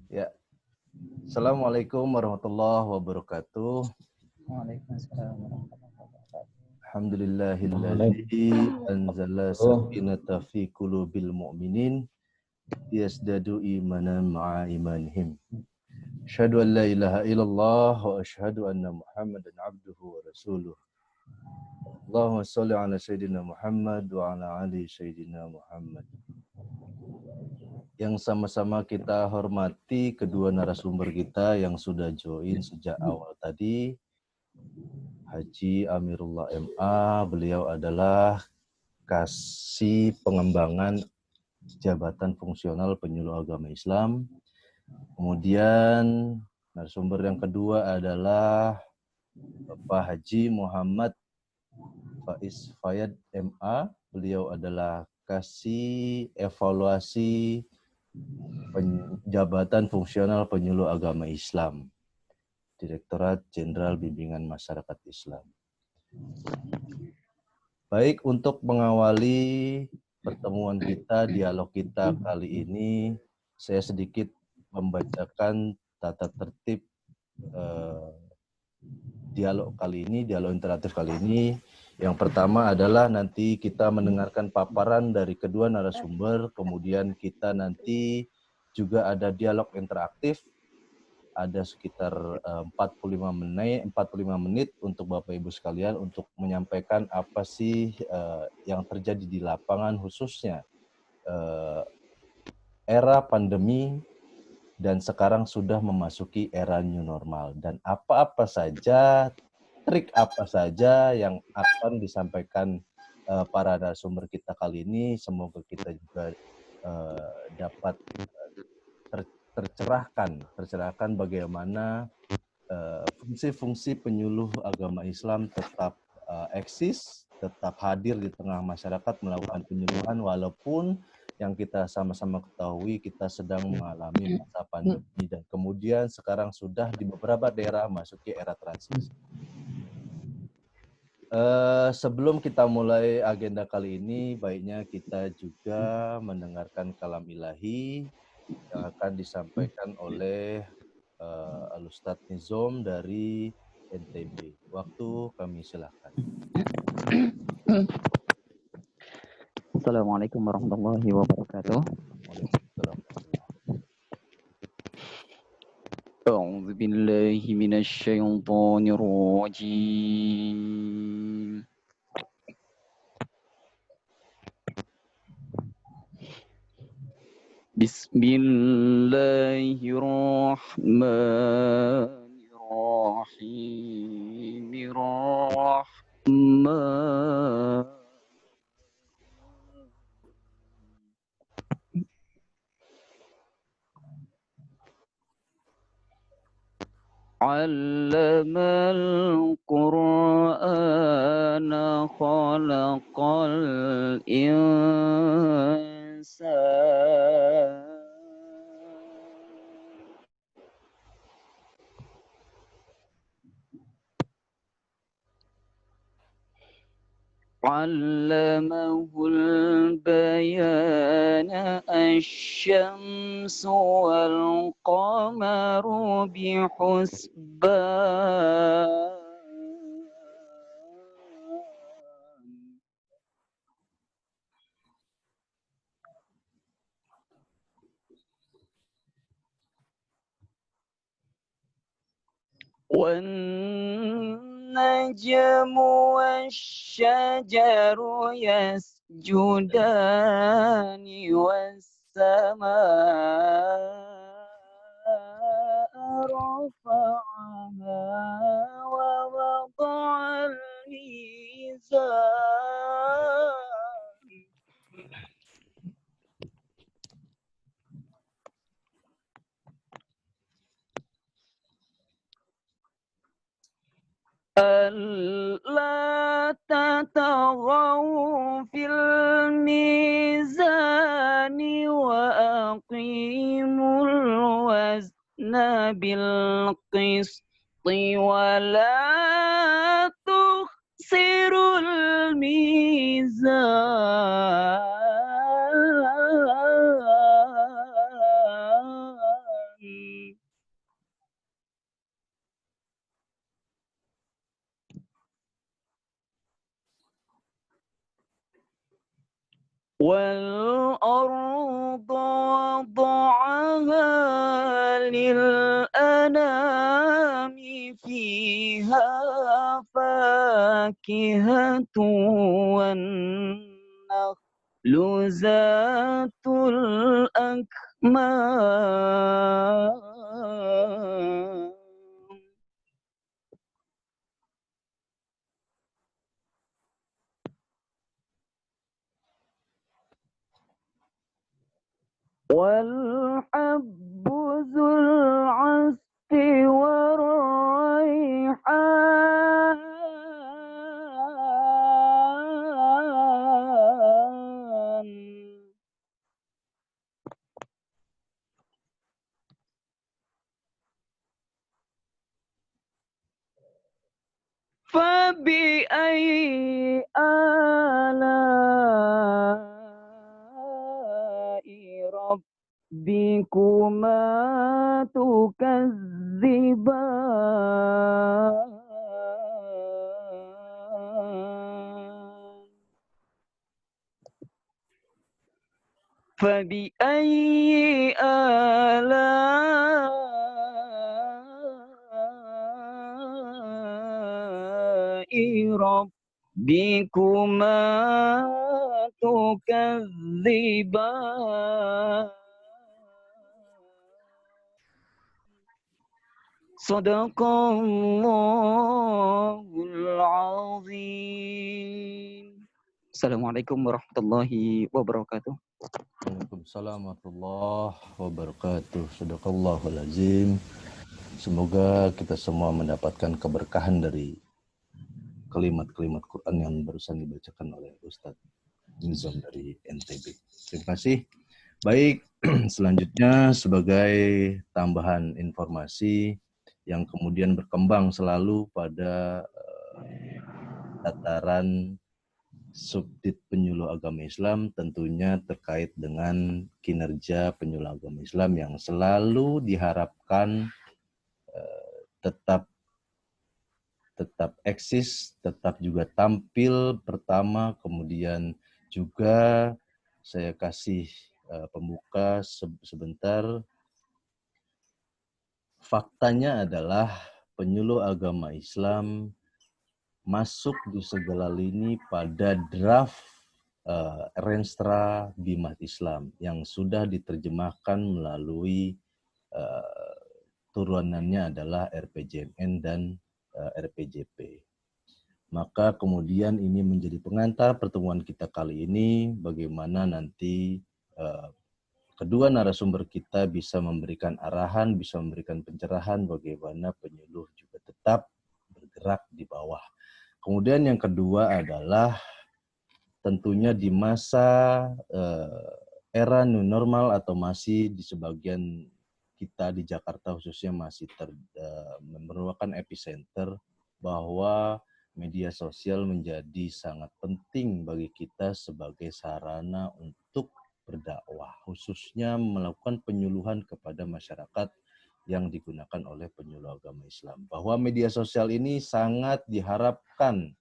Ya, Assalamualaikum warahmatullahi wabarakatuh. Waalaikumsalam warahmatullahi wabarakatuh. Alhamdulillahilladzi anzala sakinata fi qulubil mu'minin yazdadu imanan ma'a imanihim. Asyhadu an la ilaha illallah wa asyhadu anna Muhammadan abduhu wa rasuluh. Allahumma shalli ala sayyidina Muhammad wa ala ali sayyidina Muhammad. Yang sama-sama kita hormati kedua narasumber kita yang sudah join sejak awal tadi. Haji Amirullah MA, beliau adalah Kasih Pengembangan Jabatan Fungsional Penyuluh Agama Islam. Kemudian narasumber yang kedua adalah Bapak Haji Muhammad Faiz Fayad MA, beliau adalah Kasih Evaluasi Jabatan Fungsional Penyuluh Agama Islam, Direktorat Jenderal Bimbingan Masyarakat Islam. Baik, untuk mengawali pertemuan kita, dialog kita kali ini, saya sedikit membacakan tata tertib dialog kali ini, dialog interaktif kali ini. Yang pertama adalah nanti kita mendengarkan paparan dari kedua narasumber, kemudian kita nanti juga ada dialog interaktif, ada sekitar 45 menit untuk Bapak Ibu sekalian untuk menyampaikan apa sih yang terjadi di lapangan, khususnya era pandemi dan sekarang sudah memasuki era new normal, dan apa-apa saja, trik apa saja yang akan disampaikan para narasumber kita kali ini. Semoga kita juga dapat tercerahkan bagaimana fungsi-fungsi penyuluh agama Islam tetap eksis, tetap hadir di tengah masyarakat melakukan penyuluhan, walaupun yang kita sama-sama ketahui kita sedang mengalami masa pandemi dan kemudian sekarang sudah di beberapa daerah masuki era transisi. Sebelum kita mulai agenda kali ini, baiknya kita juga mendengarkan kalam ilahi yang akan disampaikan oleh Al-Ustadz Nizom dari NTB. Waktu kami silakan. Assalamualaikum warahmatullahi wabarakatuh. A'udzu billahi minasy syaithanir rajim. Bismillahirrahmanirrahim. علم القرآن خلق الإنسان علمه البيان الشمس والقمر بحسبان والنجم والشجر يسجدان والسماء رفعها ووضع الميزان ألا تطغوا في الميزان وأقيموا الوزن بالقسط ولا تخسروا الميزان والأرض وضعها للأنام فيها فاكهة والنخل ذات الأكمام والحب ذو العصف والريحان فبأي آلاء ربكما تكذبان فبأي آلاء ربكما تكذبان صدق الله العظيم. Assalamualaikum warahmatullahi wabarakatuh. Waalaikumsalam warahmatullahi wabarakatuh. Sadaqallahul azim. Semoga kita semua mendapatkan keberkahan dari kalimat-kalimat Quran yang barusan dibacakan oleh Ustadz Nizam dari NTB. Terima kasih. Baik, selanjutnya sebagai tambahan informasi yang kemudian berkembang selalu pada tataran subdit penyuluh agama Islam, tentunya terkait dengan kinerja penyuluh agama Islam yang selalu diharapkan tetap eksis, tetap juga tampil pertama, kemudian juga saya kasih pembuka sebentar. Faktanya adalah penyuluh agama Islam masuk di segala lini pada draft Renstra Bimat Islam yang sudah diterjemahkan melalui turunannya adalah RPJMN dan RPJP. Maka kemudian ini menjadi pengantar pertemuan kita kali ini, bagaimana nanti kedua narasumber kita bisa memberikan arahan, bisa memberikan pencerahan bagaimana penyuluh juga tetap bergerak di bawah. Kemudian yang kedua adalah tentunya di masa era new normal atau masih di sebagian kita di Jakarta khususnya masih merupakan epicenter, bahwa media sosial menjadi sangat penting bagi kita sebagai sarana untuk berdakwah, khususnya melakukan penyuluhan kepada masyarakat yang digunakan oleh penyuluh agama Islam. Bahwa media sosial ini sangat diharapkan.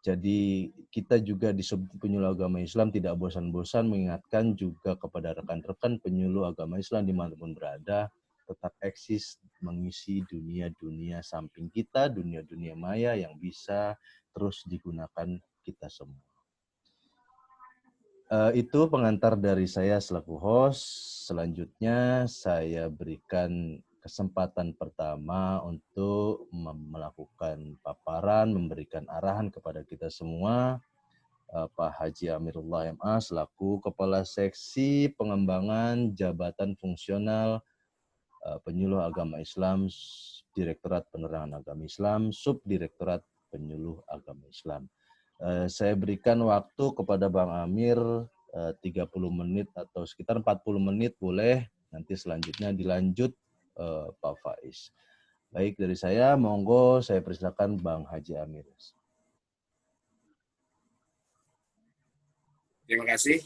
Jadi kita juga di penyuluh agama Islam tidak bosan-bosan mengingatkan juga kepada rekan-rekan penyuluh agama Islam dimanapun berada, tetap eksis mengisi dunia-dunia samping kita, dunia-dunia maya yang bisa terus digunakan kita semua. Itu pengantar dari saya selaku host. Selanjutnya saya berikan kesempatan pertama untuk melakukan paparan, memberikan arahan kepada kita semua, Pak Haji Amirullah MA selaku Kepala Seksi Pengembangan Jabatan Fungsional Penyuluh Agama Islam, Direktorat Penerangan Agama Islam, Subdirektorat Penyuluh Agama Islam. Saya berikan waktu kepada Bang Amir 30 menit atau sekitar 40 menit boleh, nanti selanjutnya dilanjut Pak Faiz. Baik, dari saya, monggo saya persilakan Bang Haji Amir. Terima kasih.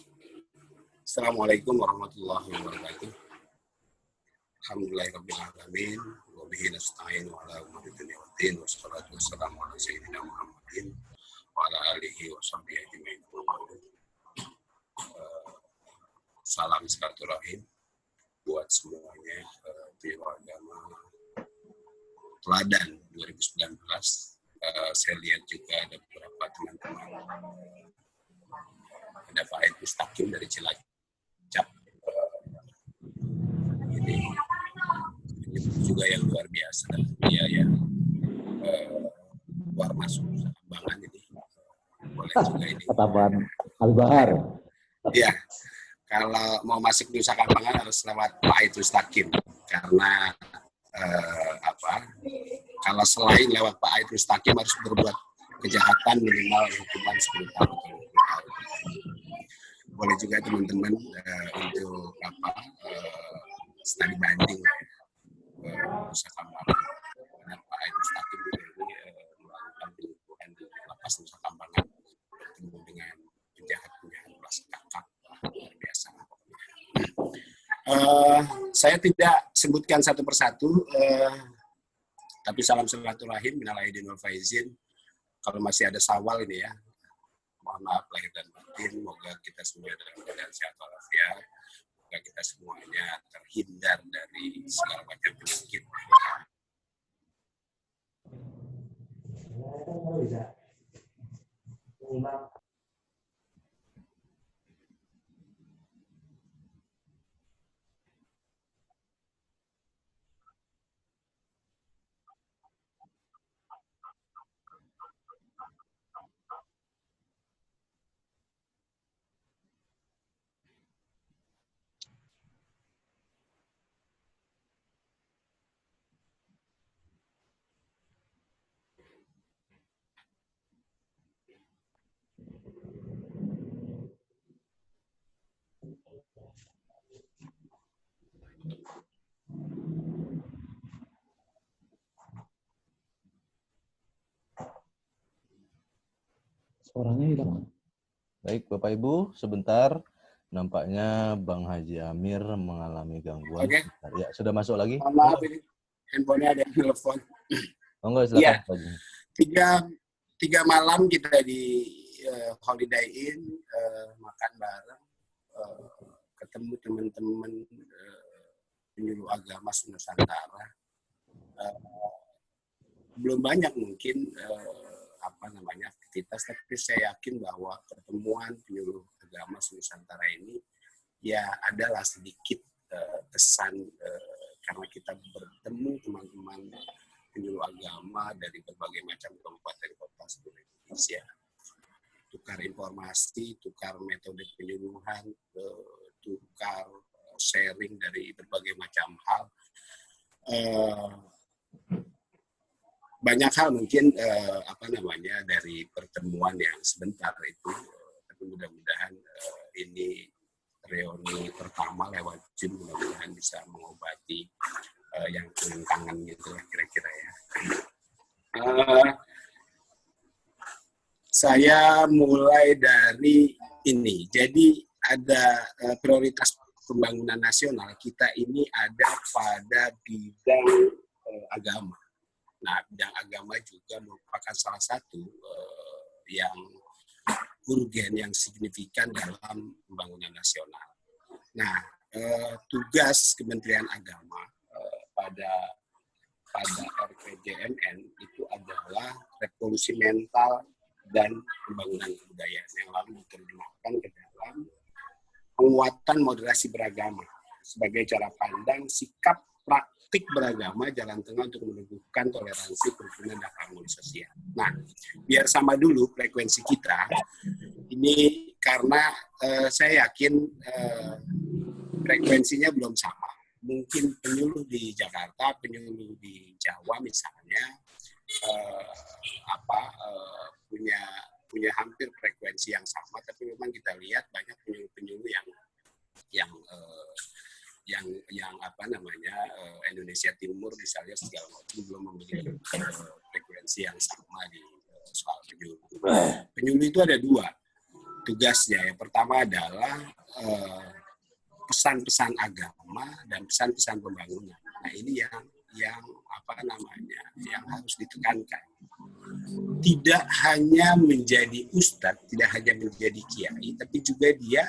Assalamualaikum warahmatullahi wabarakatuh. Alhamdulillahirabbil alamin wa bihi nasta'in wa ala umuri dunya waddin wassalatu wassalamu ala sayyidina Muhammadin wa ala alihi wa sahbihi ajma'in. salam silaturahim buat semuanya, penyuluh agama teladan 2019. Saya lihat juga ada beberapa teman-teman, ada Pak Aid Mustaqim dari Cilacap, ini juga yang luar biasa, dia yang keluar masuk Kambangan ini, boleh juga ini. Ketapan Al-Bahar. Iya, kalau mau masuk di Nusa Kambangan harus lewat Pak Aid Mustaqim, karena kalau selain lewat Pak Aid Mustaqim harus berbuat kejahatan minimal hukuman 10 tahun. Boleh juga teman-teman untuk studi banding Nusa Kambangan. Karena Pak Aid Mustaqim ini melakukan penyembuhan di lapas Nusa Kambangan, bertemu dengan penjahat-penjahat kelas kakap, luar biasa. Saya tidak sebutkan satu persatu, tapi salam silaturahim, minal aidin wal faizin. Kalau masih ada sawal ini ya, mohon maaf lahir dan batin. Semoga kita semua dalam keadaan sehat walafiat. Semoga kita semuanya terhindar dari segala macam penyakit. Suaranya hilang. Baik, Bapak Ibu, sebentar. Nampaknya Bang Haji Amir mengalami gangguan. Oke. Ya, sudah masuk lagi? Mohon maaf ini handphonenya ada yang telepon. Oh, enggak, silakan. Iya. Pak Haji. Tiga malam kita di Holiday Inn, makan bareng, ketemu teman-teman penyuluh agama Nusantara. Belum banyak mungkin aktivitas, tapi saya yakin bahwa pertemuan penyuluh agama Nusantara ini ya adalah sedikit kesan karena kita bertemu teman-teman penyuluh agama dari berbagai macam kabupaten kota seluruh Indonesia, tukar informasi, tukar metode penyuluhan, tukar sharing dari berbagai macam hal. Banyak hal mungkin dari pertemuan yang sebentar itu, tapi mudah-mudahan ini reuni pertama lewat Zoom, mudah-mudahan bisa mengobati yang kangen gitu lah kira-kira ya. Saya mulai dari ini, jadi ada prioritas pembangunan nasional kita ini ada pada bidang agama. Nah, bidang agama juga merupakan salah satu yang urgen, yang signifikan dalam pembangunan nasional. Nah, tugas Kementerian Agama pada RPJMN itu adalah revolusi mental dan pembangunan kebudayaan yang lalu diterjemahkan ke dalam penguatan moderasi beragama sebagai cara pandang sikap praktik beragama jalan tengah untuk meneguhkan toleransi, kerukunan, dan harmoni sosial. Nah, biar sama dulu frekuensi kita ini karena saya yakin frekuensinya belum sama. Mungkin penyuluh di Jakarta, penyuluh di Jawa misalnya punya hampir frekuensi yang sama, tapi memang kita lihat banyak penyuluh-penyuluh yang Indonesia Timur misalnya segala macam belum memiliki frekuensi yang sama di soal penyuluh. Penyuluh itu ada dua tugasnya. Yang pertama adalah pesan-pesan agama dan pesan-pesan pembangunan. Nah, ini yang harus ditekankan. tidak hanya menjadi ustadz, tidak hanya menjadi kiai, tapi juga dia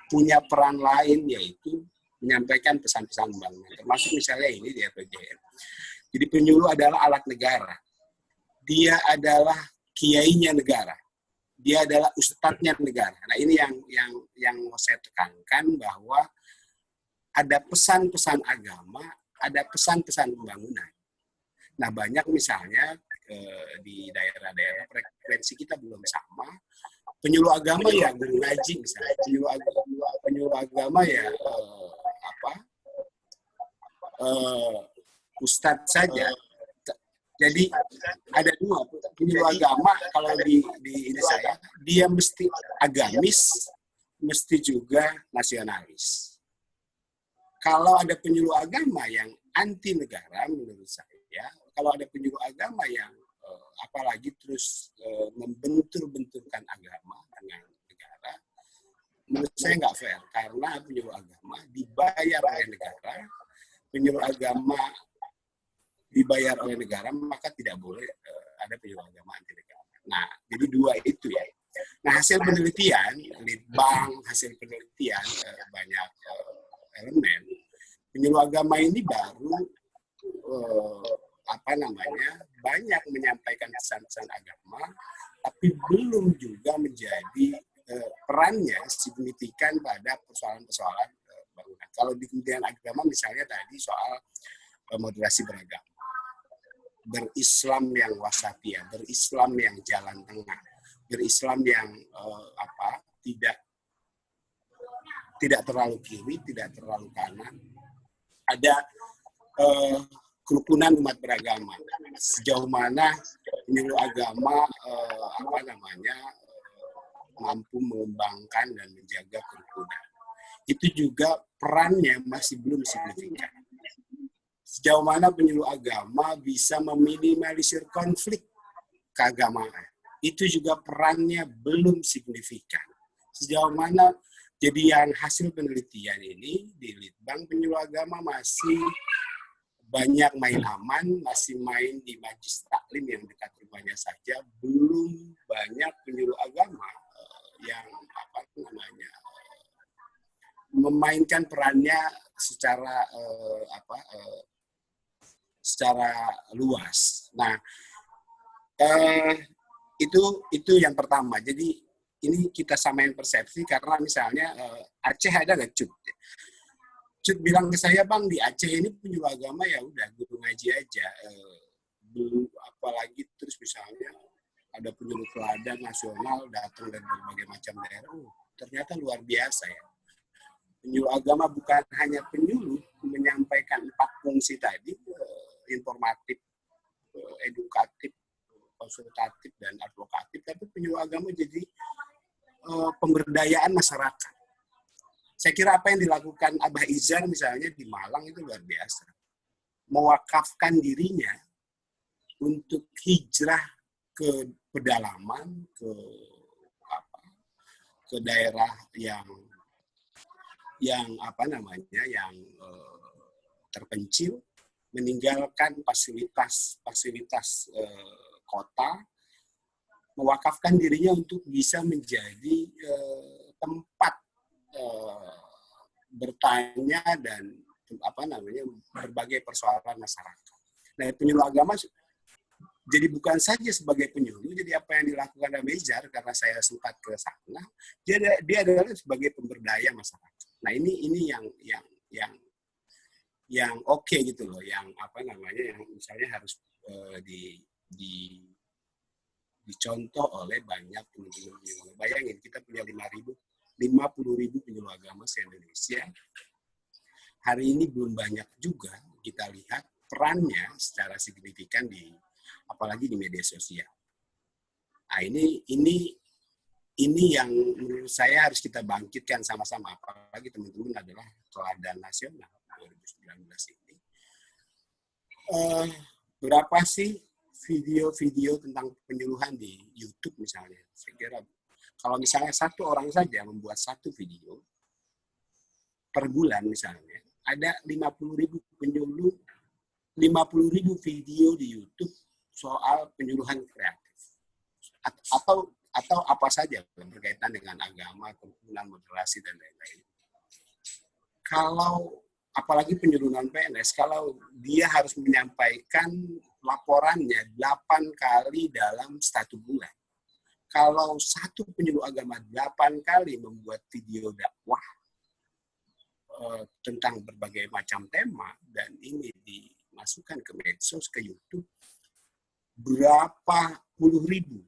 punya peran lain, yaitu menyampaikan pesan-pesan pembangunan. Termasuk misalnya ini di RPJM. Jadi penyuluh adalah alat negara. Dia adalah kiainya negara. Dia adalah ustadznya negara. Nah ini yang mau saya tekankan, bahwa ada pesan-pesan agama, ada pesan-pesan pembangunan. Nah banyak misalnya di daerah-daerah frekuensi kita belum sama. Penyuluh agama ya guru ngaji misalnya, penyuluh agama ya ustadz saja. Jadi ada dua penyuluh agama. Kalau di ini saya, dia mesti agamis, mesti juga nasionalis. Kalau ada penyuluh agama yang anti negara, menurut saya, kalau ada penyuluh agama yang apalagi terus membentur-benturkan agama dengan negara, menurut saya nggak fair. Karena penyuluh agama dibayar oleh negara, penyuluh agama dibayar oleh negara, maka tidak boleh ada penyuluh agama anti negara. Nah, jadi dua itu ya. Nah, hasil penelitian, Litbang, hasil penelitian banyak elemen, penyuluh agama ini baru banyak menyampaikan pesan-pesan agama, tapi belum juga menjadi perannya signifikan pada persoalan-persoalan bangunan. Kalau di Kementerian Agama misalnya tadi soal moderasi beragama, berislam yang wasatiyah, berislam yang jalan tengah, berislam yang tidak terlalu kiri, tidak terlalu kanan. Ada kerukunan umat beragama. Sejauh mana penyuluh agama mampu mengembangkan dan menjaga kerukunan. Itu juga perannya masih belum signifikan. Sejauh mana penyuluh agama bisa meminimalisir konflik keagamaan. Itu juga perannya belum signifikan. Sejauh mana, jadi yang hasil penelitian ini di Litbang, penyuluh agama masih banyak main aman, masih main di majlis taklim yang dekat rumahnya saja, belum banyak penyuluh agama yang memainkan perannya secara luas. Nah, itu yang pertama. Jadi ini kita samain persepsi, karena misalnya Aceh ada nggak Cut? Cut bilang ke saya, Bang, di Aceh ini penyuluh agama ya udah guru ngaji aja. Belum apalagi terus misalnya ada penyuluh teladan nasional datang dari berbagai macam daerah. Ternyata luar biasa ya. Penyuluh agama bukan hanya penyuluh menyampaikan 4 fungsi tadi, informatif, edukatif, konsultatif, dan advokatif, tapi penyuluh agama jadi pemberdayaan masyarakat. Saya kira apa yang dilakukan Abah Izar misalnya di Malang itu luar biasa. Mewakafkan dirinya untuk hijrah ke pedalaman, ke daerah yang terpencil, meninggalkan fasilitas kota, mewakafkan dirinya untuk bisa menjadi tempat bertanya dan berbagai persoalan masyarakat. Nah, penyuluh agama jadi bukan saja sebagai penyuluh, jadi apa yang dilakukan Abah Izar, karena saya sempat ke sana, dia adalah sebagai pemberdaya masyarakat. Nah, ini yang oke gitu loh, yang yang misalnya harus dicontoh oleh banyak penyuluh. Bayangin, kita punya 50.000 penyuluh agama se-Indonesia. Hari ini belum banyak juga kita lihat perannya secara signifikan apalagi di media sosial. Nah, ini yang menurut saya harus kita bangkitkan sama-sama, apalagi teman-teman adalah teladan nasional 2019 ini. Berapa sih video-video tentang penyuluhan di YouTube misalnya? Saya kira kalau misalnya satu orang saja membuat satu video per bulan misalnya, ada 50.000 penyuluh, 50.000 video di YouTube soal penyuluhan kreatif atau apa saja berkaitan dengan agama, kerukunan, moderasi dan lain-lain. Kalau apalagi penyuluhan PNS, kalau dia harus menyampaikan laporannya 8 kali dalam 1 bulan. Kalau satu penyuluh agama 8 kali membuat video dakwah tentang berbagai macam tema dan ini dimasukkan ke medsos, ke YouTube, berapa puluh ribu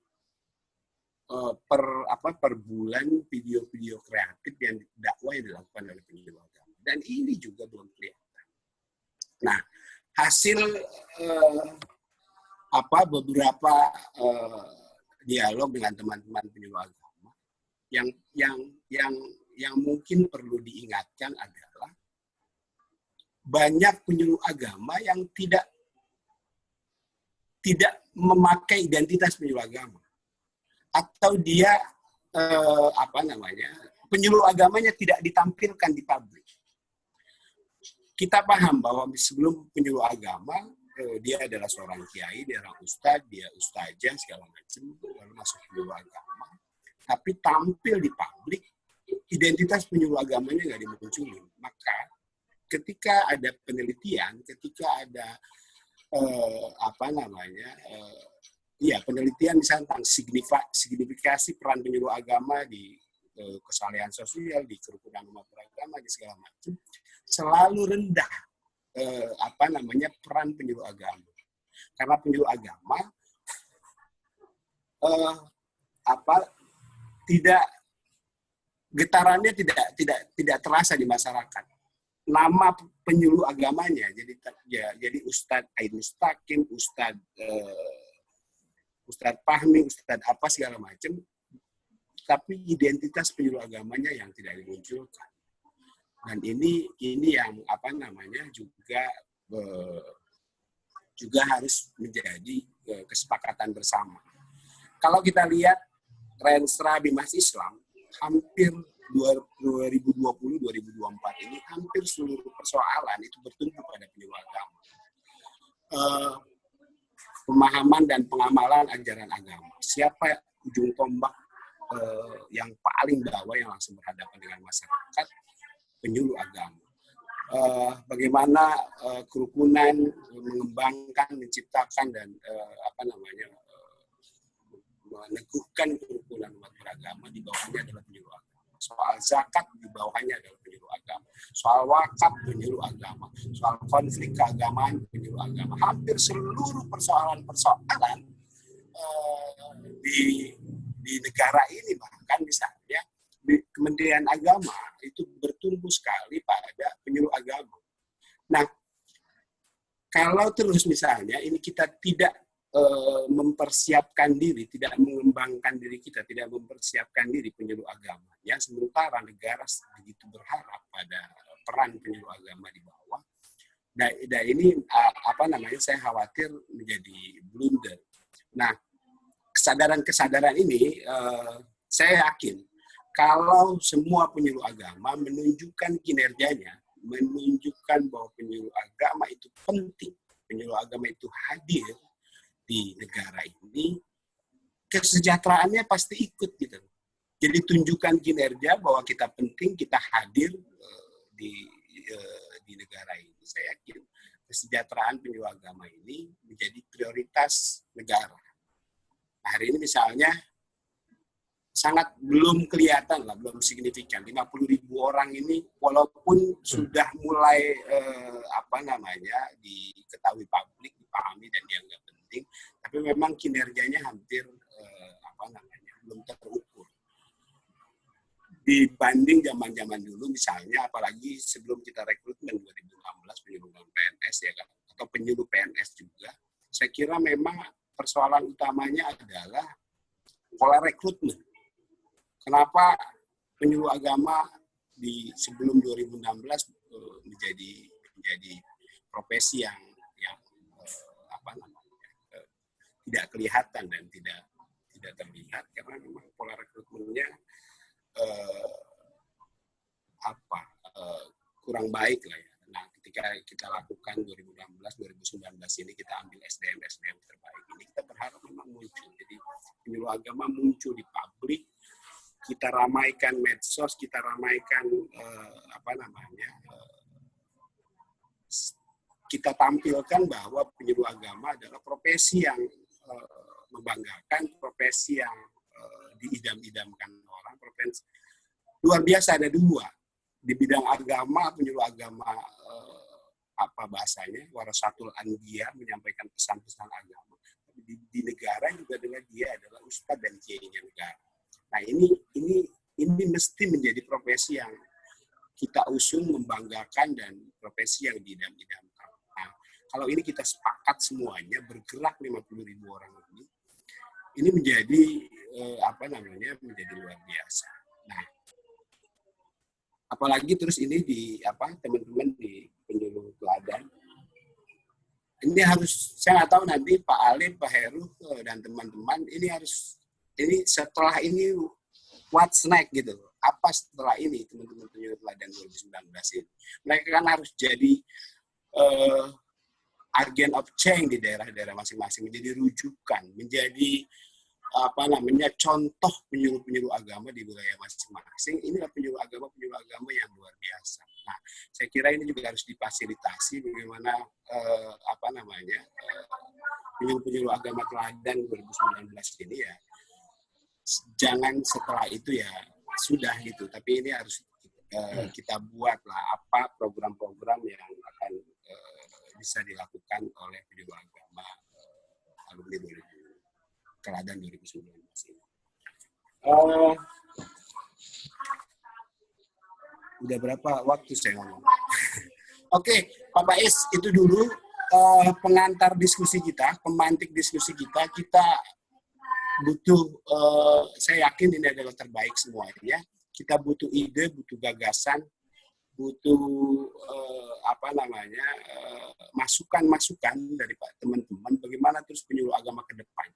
per bulan video-video kreatif yang dakwah yang dilakukan oleh penyuluh agama. Dan ini juga belum kelihatan. Nah, hasil beberapa dialog dengan teman-teman penyuluh agama yang mungkin perlu diingatkan adalah banyak penyuluh agama yang tidak memakai identitas penyuluh agama, atau dia penyuluh agamanya tidak ditampilkan di publik. Kita paham bahwa sebelum penyuluh agama dia adalah seorang kiai, dia orang ustadz, dia ustazah segala macam, lalu masuk penyuluh agama. Tapi tampil di publik, identitas penyuluh agamanya nggak dimunculin. Maka ketika ada penelitian, ketika ada penelitian misalnya tentang signifikasi peran penyuluh agama di kesalahan sosial, di kerukunan umat beragama, di segala macam, selalu rendah peran penyuluh agama. Karena penyuluh agama getarannya tidak terasa di masyarakat. Nama penyuluh agamanya jadi Ustadz Ain Mustaqim, Ustadz Fahmi, Ustadz apa segala macam, tapi identitas penyuluh agamanya yang tidak dimunculkan. Dan ini yang juga harus menjadi kesepakatan bersama. Kalau kita lihat Renstra Bimas Islam, hampir 2020-2024 ini hampir seluruh persoalan itu bertumpu pada penyuluh agama. Pemahaman dan pengamalan ajaran agama. Siapa ujung tombak yang paling bawah yang langsung berhadapan dengan masyarakat? Penyuluh agama. Bagaimana kerukunan mengembangkan, menciptakan dan meneguhkan kerukunan umat beragama, di bawahnya adalah penyuluh agama. Soal zakat di bawahnya adalah penyuluh agama. Soal wakaf penyuluh agama. Soal konflik keagamaan penyuluh agama. Hampir seluruh persoalan-persoalan di negara ini, bahkan misalnya di Kementerian Agama itu bertumbuh sekali pada penyuluh agama. Nah, kalau terus misalnya ini kita tidak mempersiapkan diri, tidak mengembangkan diri kita, tidak mempersiapkan diri penyuluh agamanya, sementara negara begitu berharap pada peran penyuluh agama di bawah. Dan ini saya khawatir menjadi blunder. Nah, kesadaran ini saya yakin kalau semua penyuluh agama menunjukkan kinerjanya, menunjukkan bahwa penyuluh agama itu penting, penyuluh agama itu hadir di negara ini, kesejahteraannya pasti ikut gitu. Jadi tunjukkan kinerja bahwa kita penting, kita hadir di negara ini. Saya yakin kesejahteraan penyuluh agama ini menjadi prioritas negara. Nah, hari ini misalnya sangat belum kelihatan lah, belum signifikan. 50.000 orang ini walaupun sudah mulai diketahui publik, dipahami dan dianggap penting, tapi memang kinerjanya hampir belum terukur. Dibanding zaman-zaman dulu misalnya, apalagi sebelum kita rekrutmen 2016 penyuluh PNS ya kan, atau penyuluh PNS juga, saya kira memang persoalan utamanya adalah pola rekrutmen. Kenapa penyuluh agama di sebelum 2016 menjadi profesi yang tidak kelihatan dan tidak terlihat, karena memang pola rekrutmennya kurang baik lah ya. Nah, ketika ketika kita lakukan 2016-2019 ini, kita ambil SDM terbaik ini, kita berharap memang muncul. Jadi penyuluh agama muncul di publik, kita ramaikan medsos, kita ramaikan kita tampilkan bahwa penyuluh agama adalah profesi yang membanggakan, profesi yang diidam-idamkan orang, profesi luar biasa. Ada dua di bidang agama, penyuluh agama warasatul anbiya, menyampaikan pesan-pesan agama. Di negara juga adalah dia adalah ustadz dan kiainya negara. Nah ini mesti menjadi profesi yang kita usung, membanggakan, dan profesi yang diidam-idamkan. Nah, kalau ini kita sepakat semuanya bergerak 50.000 orang ini menjadi menjadi luar biasa. Nah, apalagi terus ini teman-teman di penyuluh teladan. Ini harus, saya nggak tahu nanti Pak Alim, Pak Heru dan teman-teman ini setelah ini what's next gitu. Apa setelah ini teman-teman penyuluh teladan 2019 ini? Mereka kan harus jadi agent of change di daerah-daerah masing-masing, menjadi rujukan, menjadi contoh penyuluh-penyuluh agama di wilayah masing-masing. Inilah penyuluh agama yang luar biasa. Nah, saya kira ini juga harus difasilitasi bagaimana penyuluh-penyuluh agama teladan 2019 ini ya. Jangan setelah itu ya sudah gitu, tapi ini harus kita buatlah apa program-program yang akan bisa dilakukan oleh penyuluh agama alumni 2019 teladan 2019 ini. Udah berapa waktu saya ngomong? Oke, Pak Bais, itu dulu pengantar diskusi kita, pemantik diskusi kita. Kita butuh, saya yakin ini adalah terbaik semuanya. Kita butuh ide, butuh gagasan, butuh masukan-masukan dari teman-teman bagaimana terus penyuluh agama ke depan.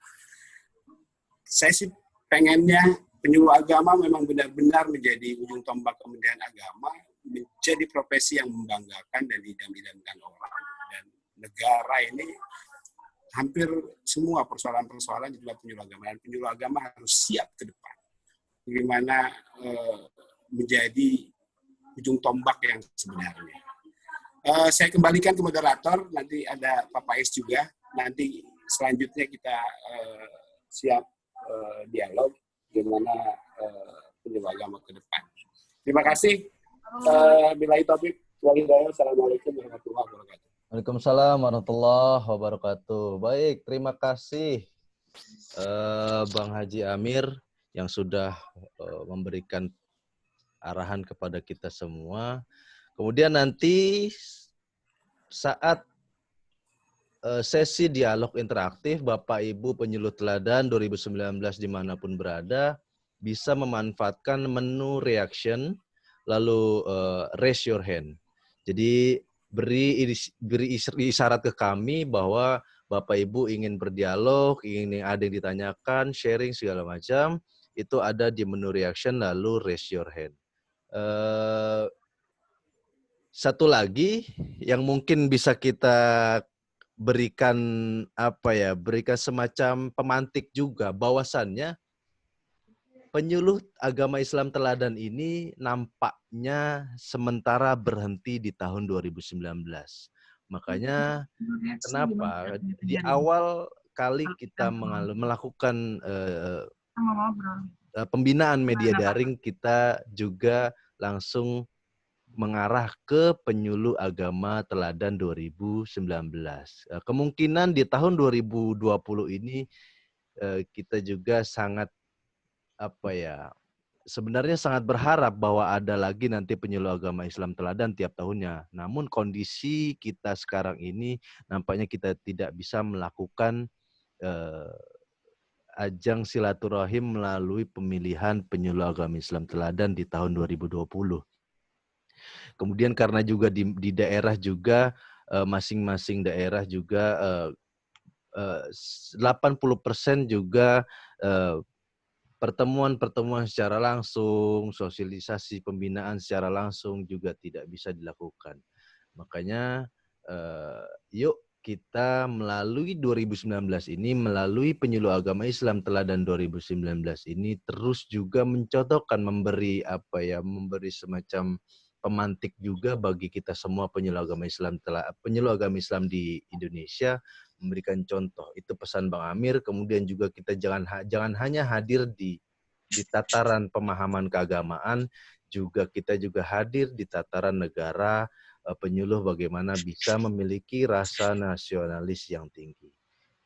Saya sih pengennya penyuluh agama memang benar-benar menjadi ujung tombak Kementerian Agama, menjadi profesi yang membanggakan dan diidam-idamkan orang, dan negara ini hampir semua persoalan-persoalan di dalam penyuluh agama, dan penyuluh agama harus siap ke depan. Bagaimana menjadi ujung tombak yang sebenarnya. Saya kembalikan ke moderator, nanti ada Pak Faiz juga, nanti selanjutnya kita siap dialog bagaimana penyuluh agama ke depan. Terima kasih. Billahi taufiq wal hidayah. Assalamualaikum warahmatullahi wabarakatuh. Waalaikumsalam warahmatullahi wabarakatuh. Baik, terima kasih Bang Haji Amir yang sudah memberikan arahan kepada kita semua. Kemudian nanti saat sesi dialog interaktif, Bapak Ibu penyuluh teladan 2019 dimanapun berada, bisa memanfaatkan menu reaction, lalu raise your hand. Jadi beri isyarat ke kami bahwa Bapak Ibu ingin berdialog, ingin ada yang ditanyakan, sharing segala macam, itu ada di menu reaction, lalu raise your hand. Satu lagi yang mungkin bisa kita berikan semacam pemantik juga, bahwasannya penyuluh agama Islam teladan ini nampaknya sementara berhenti di tahun 2019. Makanya kenapa di awal kali kita melakukan pembinaan media daring, kita juga langsung mengarah ke penyuluh agama teladan 2019. Kemungkinan di tahun 2020 ini kita juga sangat sebenarnya sangat berharap bahwa ada lagi nanti penyuluh agama Islam teladan tiap tahunnya. Namun kondisi kita sekarang ini nampaknya kita tidak bisa melakukan ajang silaturahim melalui pemilihan penyuluh agama Islam teladan di tahun 2020. Kemudian karena juga di daerah juga masing-masing daerah juga 80% juga pertemuan-pertemuan secara langsung, sosialisasi pembinaan secara langsung juga tidak bisa dilakukan. Makanya yuk kita melalui 2019 ini, melalui penyuluh agama Islam Teladan 2019 ini terus juga mencontohkan, memberi memberi semacam pemantik juga bagi kita semua penyuluh agama Islam di Indonesia, memberikan contoh. Itu pesan Bang Amir. Kemudian juga kita jangan hanya hadir di tataran pemahaman keagamaan, kita juga hadir di tataran negara, penyuluh bagaimana bisa memiliki rasa nasionalis yang tinggi.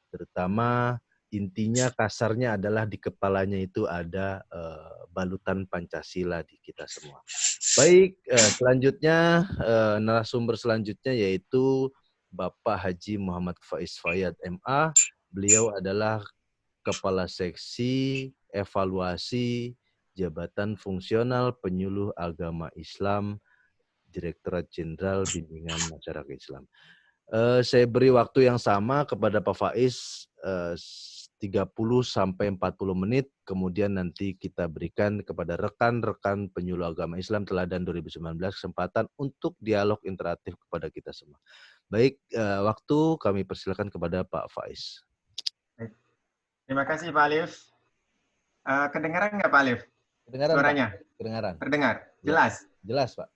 Terutama intinya kasarnya adalah di kepalanya itu ada balutan Pancasila di kita semua. Baik, selanjutnya narasumber selanjutnya yaitu Bapak Haji Muhammad Faiz Fayyad MA. Beliau adalah Kepala Seksi Evaluasi Jabatan Fungsional Penyuluh Agama Islam Direktorat Jenderal Bimbingan Masyarakat Islam. Saya beri waktu yang sama kepada Pak Faiz 30 sampai 40 menit, kemudian nanti kita berikan kepada rekan-rekan penyuluh agama Islam Teladan 2019 kesempatan untuk dialog interaktif kepada kita semua. Baik, waktu kami persilakan kepada Pak Faiz. Terima kasih Pak Alif. Kedengaran nggak Pak Alif? Kedengaran, suaranya? Pak. Kedengaran. Terdengar? Jelas? Jelas, Pak.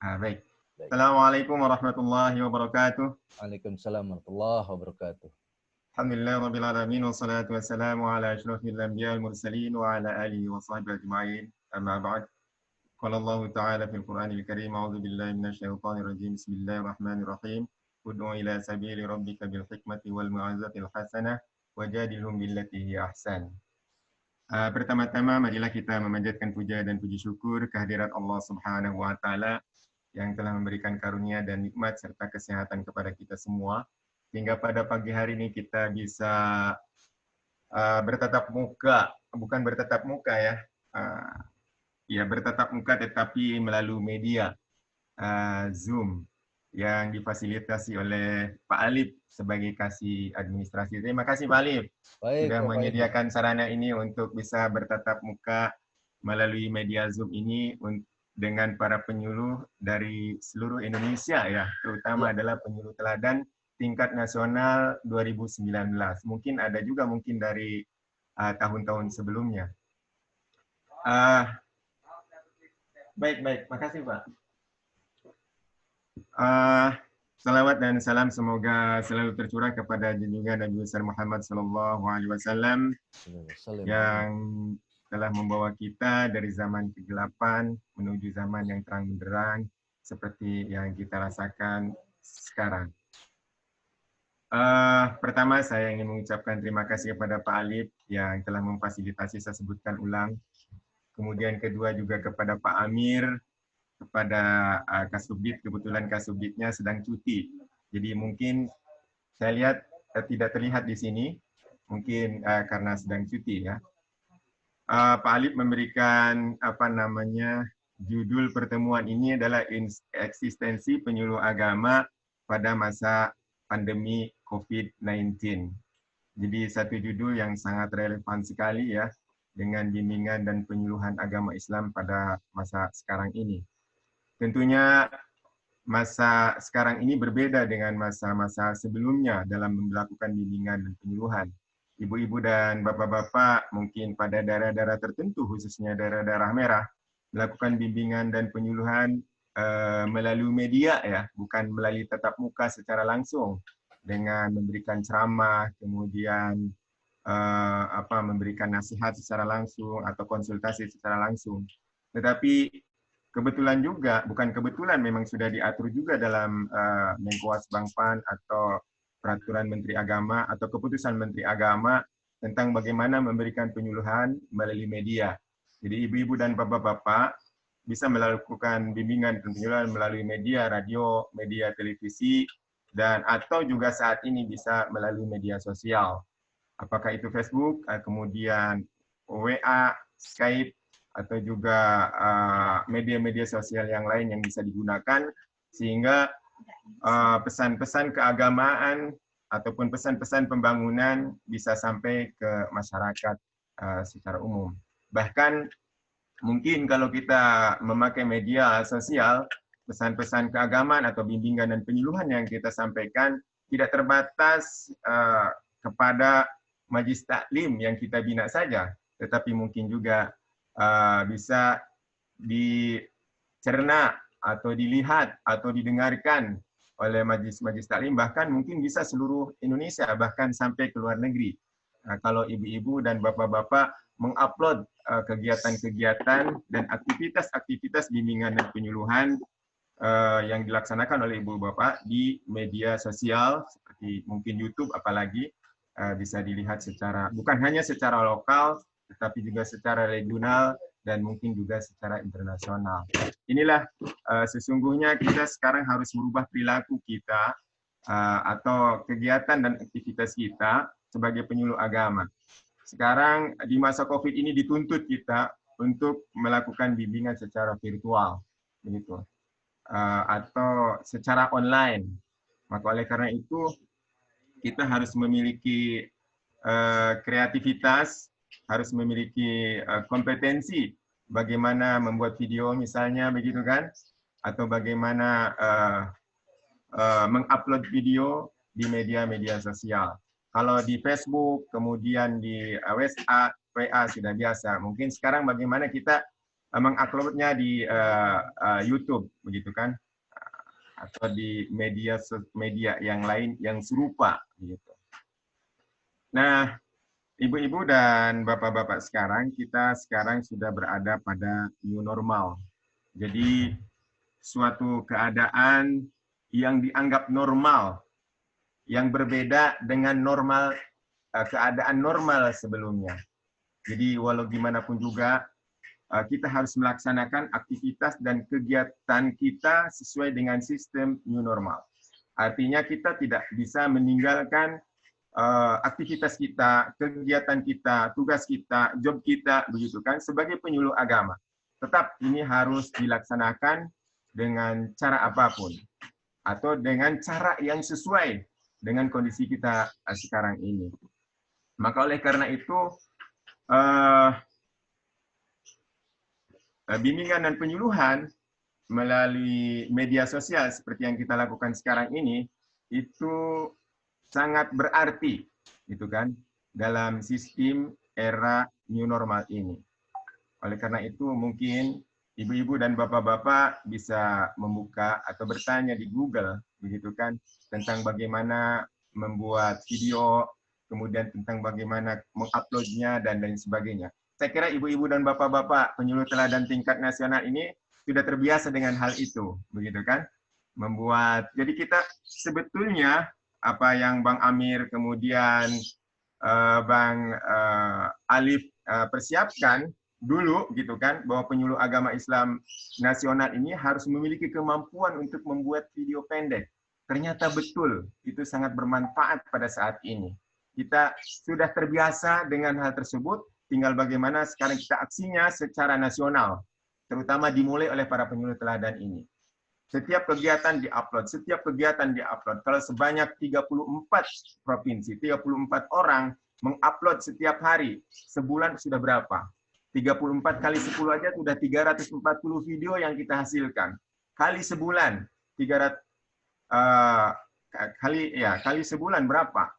Baik. Assalamualaikum warahmatullahi wabarakatuh. Waalaikumsalam warahmatullahi wabarakatuh. Alhamdulillah rabbil alamin wassalatu wassalamu ala asyrafil anbiya wal mursalin wa ala alihi wa sahbihi ajma'in. Amma ba'd. Qala Allah Ta'ala fil Qur'anil Karim, a'udzu billahi minasyaitonir rajim. Bismillahirrahmanirrahim. Ud'u ila sabili rabbika bil hikmati wal mau'izatil hasanah wajadilhum billati hi ahsan. Pertama-tama marilah kita memanjatkan puja dan puji syukur kehadirat Allah Subhanahu wa taala yang telah memberikan karunia dan nikmat serta kesehatan kepada kita semua, sehingga pada pagi hari ini kita bisa bertatap muka, bukan bertatap muka ya, bertatap muka tetapi melalui media Zoom yang difasilitasi oleh Pak Alif sebagai kasih administrasi. Terima kasih Pak Alif sudah menyediakan sarana ini untuk bisa bertatap muka melalui media Zoom ini dengan para penyuluh dari seluruh Indonesia ya, terutama adalah penyuluh teladan tingkat nasional 2019. Mungkin ada juga dari tahun-tahun sebelumnya. Baik, makasih Pak. Salawat dan salam semoga selalu tercurah kepada junjungan Nabi besar Muhammad SAW yang telah membawa kita dari zaman kegelapan menuju zaman yang terang benderang seperti yang kita rasakan sekarang. Pertama saya ingin mengucapkan terima kasih kepada Pak Alif yang telah memfasilitasi, saya sebutkan ulang. Kemudian kedua juga kepada Pak Amir, kepada Kasubdit, kebetulan Kasubditnya sedang cuti. Jadi mungkin saya lihat tidak terlihat di sini, mungkin karena sedang cuti ya. Pak Alif memberikan judul pertemuan ini adalah eksistensi penyuluh agama pada masa pandemi COVID-19. Jadi satu judul yang sangat relevan sekali ya dengan bimbingan dan penyuluhan agama Islam pada masa sekarang ini. Tentunya masa sekarang ini berbeda dengan masa-masa sebelumnya dalam melakukan bimbingan dan penyuluhan. Ibu-ibu dan bapak-bapak mungkin pada daerah-daerah tertentu, khususnya daerah-daerah merah, melakukan bimbingan dan penyuluhan melalui media ya, bukan melalui tatap muka secara langsung dengan memberikan ceramah, kemudian memberikan nasihat secara langsung atau konsultasi secara langsung. Tetapi kebetulan juga, bukan kebetulan, memang sudah diatur juga dalam Menkoas Bangpan atau Peraturan Menteri Agama atau Keputusan Menteri Agama tentang bagaimana memberikan penyuluhan melalui media. Jadi ibu-ibu dan bapak-bapak bisa melakukan bimbingan dan penyuluhan melalui media, radio, media televisi, dan atau juga saat ini bisa melalui media sosial. Apakah itu Facebook, kemudian WA, Skype, atau juga media-media sosial yang lain yang bisa digunakan, sehingga pesan-pesan keagamaan ataupun pesan-pesan pembangunan bisa sampai ke masyarakat secara umum. Bahkan mungkin kalau kita memakai media sosial, pesan-pesan keagamaan atau bimbingan dan penyuluhan yang kita sampaikan tidak terbatas kepada majlis taklim yang kita bina saja, tetapi mungkin juga bisa dicerna atau dilihat atau didengarkan oleh majlis-majlis taklim, bahkan mungkin bisa seluruh Indonesia, bahkan sampai ke luar negeri. Kalau ibu-ibu dan bapak-bapak mengupload kegiatan-kegiatan dan aktivitas-aktivitas bimbingan dan penyuluhan yang dilaksanakan oleh ibu bapak di media sosial seperti mungkin YouTube, apalagi bisa dilihat secara bukan hanya secara lokal tetapi juga secara regional dan mungkin juga secara internasional. Inilah sesungguhnya kita sekarang harus merubah perilaku kita atau kegiatan dan aktivitas kita sebagai penyuluh agama. Sekarang di masa COVID ini dituntut kita untuk melakukan bimbingan secara virtual, begitu, atau secara online. Maka oleh karena itu kita harus memiliki kreativitas, harus memiliki kompetensi bagaimana membuat video misalnya, begitu kan, atau bagaimana mengupload video di media-media sosial. Kalau di Facebook, kemudian di WA sudah biasa. Mungkin sekarang bagaimana kita menguploadnya di YouTube, begitu kan, atau di media yang lain yang serupa, begitu. Nah, ibu-ibu dan bapak-bapak sekalian, kita sekarang sudah berada pada new normal. Jadi suatu keadaan yang dianggap normal, yang berbeda dengan normal keadaan normal sebelumnya. Jadi walau gimana pun juga kita harus melaksanakan aktivitas dan kegiatan kita sesuai dengan sistem new normal. Artinya kita tidak bisa meninggalkan aktivitas kita, kegiatan kita, tugas kita, job kita, begitu kan, sebagai penyuluh agama. Tetap ini harus dilaksanakan dengan cara apapun atau dengan cara yang sesuai dengan kondisi kita sekarang ini. Maka oleh karena itu bimbingan dan penyuluhan melalui media sosial seperti yang kita lakukan sekarang ini itu sangat berarti, gitu kan, dalam sistem era new normal ini. Oleh karena itu mungkin ibu-ibu dan bapak-bapak bisa membuka atau bertanya di Google, begitu kan, tentang bagaimana membuat video, kemudian tentang bagaimana menguploadnya dan lain sebagainya. Saya kira ibu-ibu dan bapak-bapak penyuluh teladan tingkat nasional ini sudah terbiasa dengan hal itu, begitu kan? Membuat, jadi kita sebetulnya apa yang Bang Amir kemudian Bang Alif persiapkan dulu, gitu kan, bahwa penyuluh agama Islam nasional ini harus memiliki kemampuan untuk membuat video pendek. Ternyata betul, itu sangat bermanfaat pada saat ini. Kita sudah terbiasa dengan hal tersebut, tinggal bagaimana sekarang kita aksinya secara nasional, terutama dimulai oleh para penyuluh teladan ini. Setiap kegiatan diupload, setiap kegiatan diupload. Kalau sebanyak 34 provinsi, 34 orang mengupload setiap hari, sebulan sudah berapa? 34 kali 10 aja sudah 340 video yang kita hasilkan. Kali sebulan, 300 kali sebulan berapa?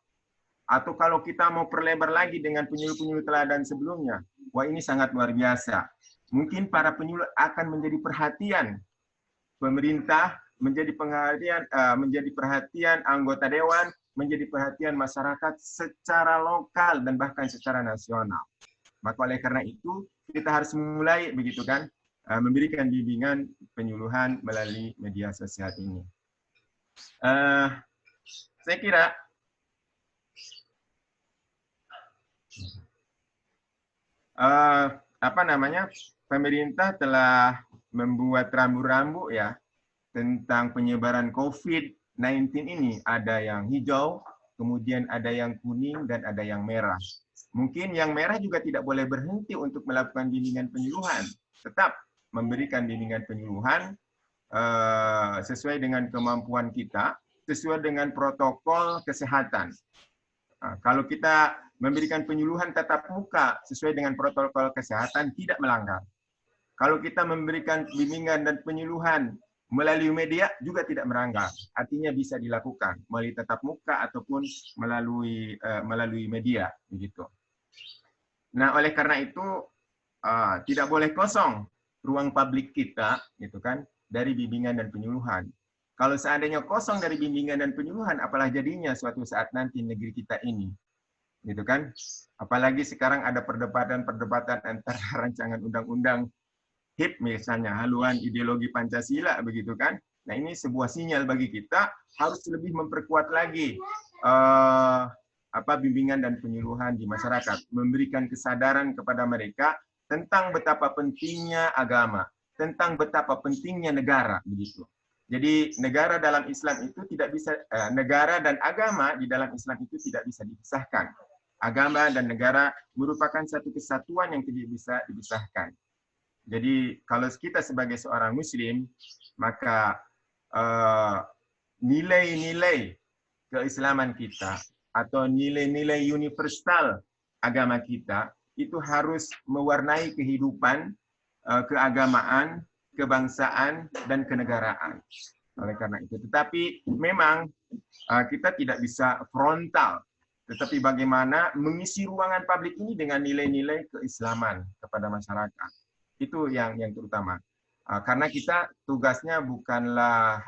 Atau kalau kita mau perlebar lagi dengan penyuluh-penyuluh teladan sebelumnya, wah ini sangat luar biasa. Mungkin para penyuluh akan menjadi perhatian pemerintah, menjadi perhatian anggota dewan, menjadi perhatian masyarakat secara lokal dan bahkan secara nasional. Maka oleh karena itu kita harus memulai, begitu kan, memberikan bimbingan penyuluhan melalui media sosial ini. Saya kira pemerintah telah membuat rambu-rambu ya tentang penyebaran COVID-19 ini. Ada yang hijau, kemudian ada yang kuning, dan ada yang merah. Mungkin yang merah juga tidak boleh berhenti untuk melakukan bimbingan penyuluhan. Tetap memberikan bimbingan penyuluhan sesuai dengan kemampuan kita, sesuai dengan protokol kesehatan. Kalau kita memberikan penyuluhan tatap muka sesuai dengan protokol kesehatan, tidak melanggar. Kalau kita memberikan bimbingan dan penyuluhan melalui media juga tidak melanggar. Artinya bisa dilakukan melalui tatap muka ataupun melalui media begitu. Nah, oleh karena itu tidak boleh kosong ruang publik kita gitu kan dari bimbingan dan penyuluhan. Kalau seandainya kosong dari bimbingan dan penyuluhan, apalah jadinya suatu saat nanti negeri kita ini, gitu kan? Apalagi sekarang ada perdebatan antara rancangan undang-undang HIP misalnya, haluan ideologi Pancasila, begitu kan? Nah, ini sebuah sinyal bagi kita harus lebih memperkuat lagi bimbingan dan penyuluhan di masyarakat, memberikan kesadaran kepada mereka tentang betapa pentingnya agama, tentang betapa pentingnya negara, begitu. Jadi negara dalam Islam itu tidak bisa, negara dan agama di dalam Islam itu tidak bisa dipisahkan. Agama dan negara merupakan satu kesatuan yang tidak bisa dipisahkan. Jadi kalau kita sebagai seorang Muslim, maka nilai-nilai keislaman kita atau nilai-nilai universal agama kita itu harus mewarnai kehidupan, keagamaan, kebangsaan, dan kenegaraan. Oleh karena itu, tetapi memang kita tidak bisa frontal, tetapi bagaimana mengisi ruangan publik ini dengan nilai-nilai keislaman kepada masyarakat. Itu yang terutama. Karena kita tugasnya bukanlah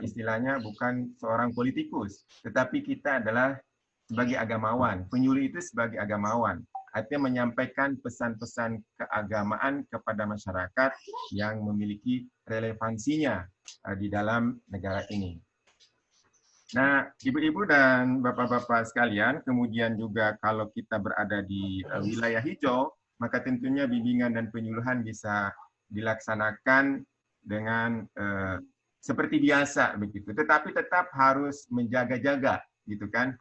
istilahnya bukan seorang politikus, tetapi kita adalah sebagai agamawan. Penyuluh itu sebagai agamawan. Artinya menyampaikan pesan-pesan keagamaan kepada masyarakat yang memiliki relevansinya di dalam negara ini. Nah, ibu-ibu dan bapak-bapak sekalian, kemudian juga kalau kita berada di wilayah hijau, maka tentunya bimbingan dan penyuluhan bisa dilaksanakan dengan seperti biasa begitu. Tetapi tetap harus menjaga-jaga, gitu kan?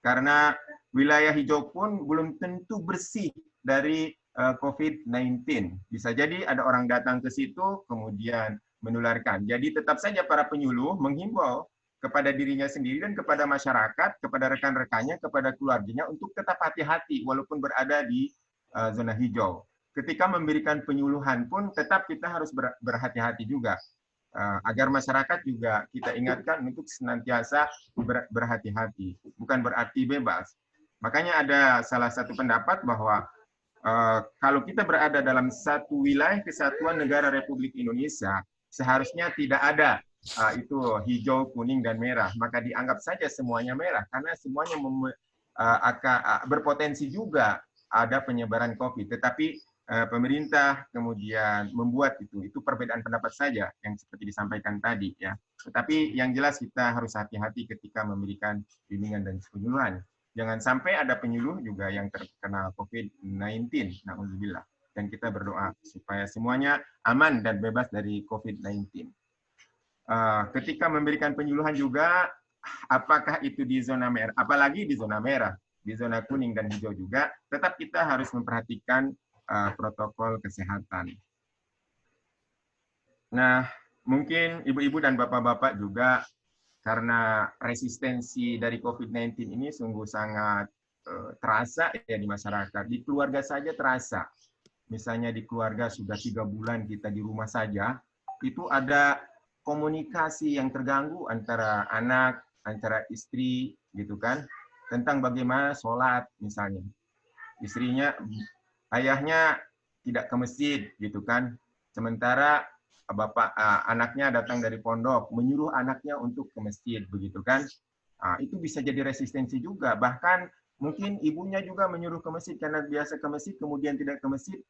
Karena wilayah hijau pun belum tentu bersih dari COVID-19. Bisa jadi ada orang datang ke situ kemudian menularkan. Jadi tetap saja para penyuluh menghimbau kepada dirinya sendiri dan kepada masyarakat, kepada rekan-rekannya, kepada keluarganya untuk tetap hati-hati walaupun berada di zona hijau. Ketika memberikan penyuluhan pun tetap kita harus berhati-hati juga. Agar masyarakat juga kita ingatkan untuk senantiasa berhati-hati. Bukan berarti bebas. Makanya ada salah satu pendapat bahwa kalau kita berada dalam satu wilayah kesatuan negara Republik Indonesia, seharusnya tidak ada itu hijau, kuning, dan merah. Maka dianggap saja semuanya merah, karena semuanya berpotensi juga ada penyebaran COVID. Tetapi pemerintah kemudian membuat itu perbedaan pendapat saja yang seperti disampaikan tadi ya. Tetapi yang jelas kita harus hati-hati ketika memberikan bimbingan dan penyuluhan. Jangan sampai ada penyuluh juga yang terkena COVID-19, na'udzubillah. Dan kita berdoa supaya semuanya aman dan bebas dari COVID-19. Ketika memberikan penyuluhan juga, apakah itu di zona merah, apalagi di zona merah, di zona kuning dan hijau juga, tetap kita harus memperhatikan protokol kesehatan. Nah, mungkin ibu-ibu dan bapak-bapak juga karena resistensi dari COVID-19 ini sungguh sangat terasa ya di masyarakat. Di keluarga saja terasa. Misalnya di keluarga sudah 3 bulan kita di rumah saja, itu ada komunikasi yang terganggu antara anak, antara istri, gitu kan, tentang bagaimana sholat misalnya. Ayahnya tidak ke masjid, gitu kan. Sementara anaknya datang dari pondok, menyuruh anaknya untuk ke masjid, begitu kan. Itu bisa jadi resistensi juga. Bahkan mungkin ibunya juga menyuruh ke masjid karena biasa ke masjid, kemudian tidak ke masjid.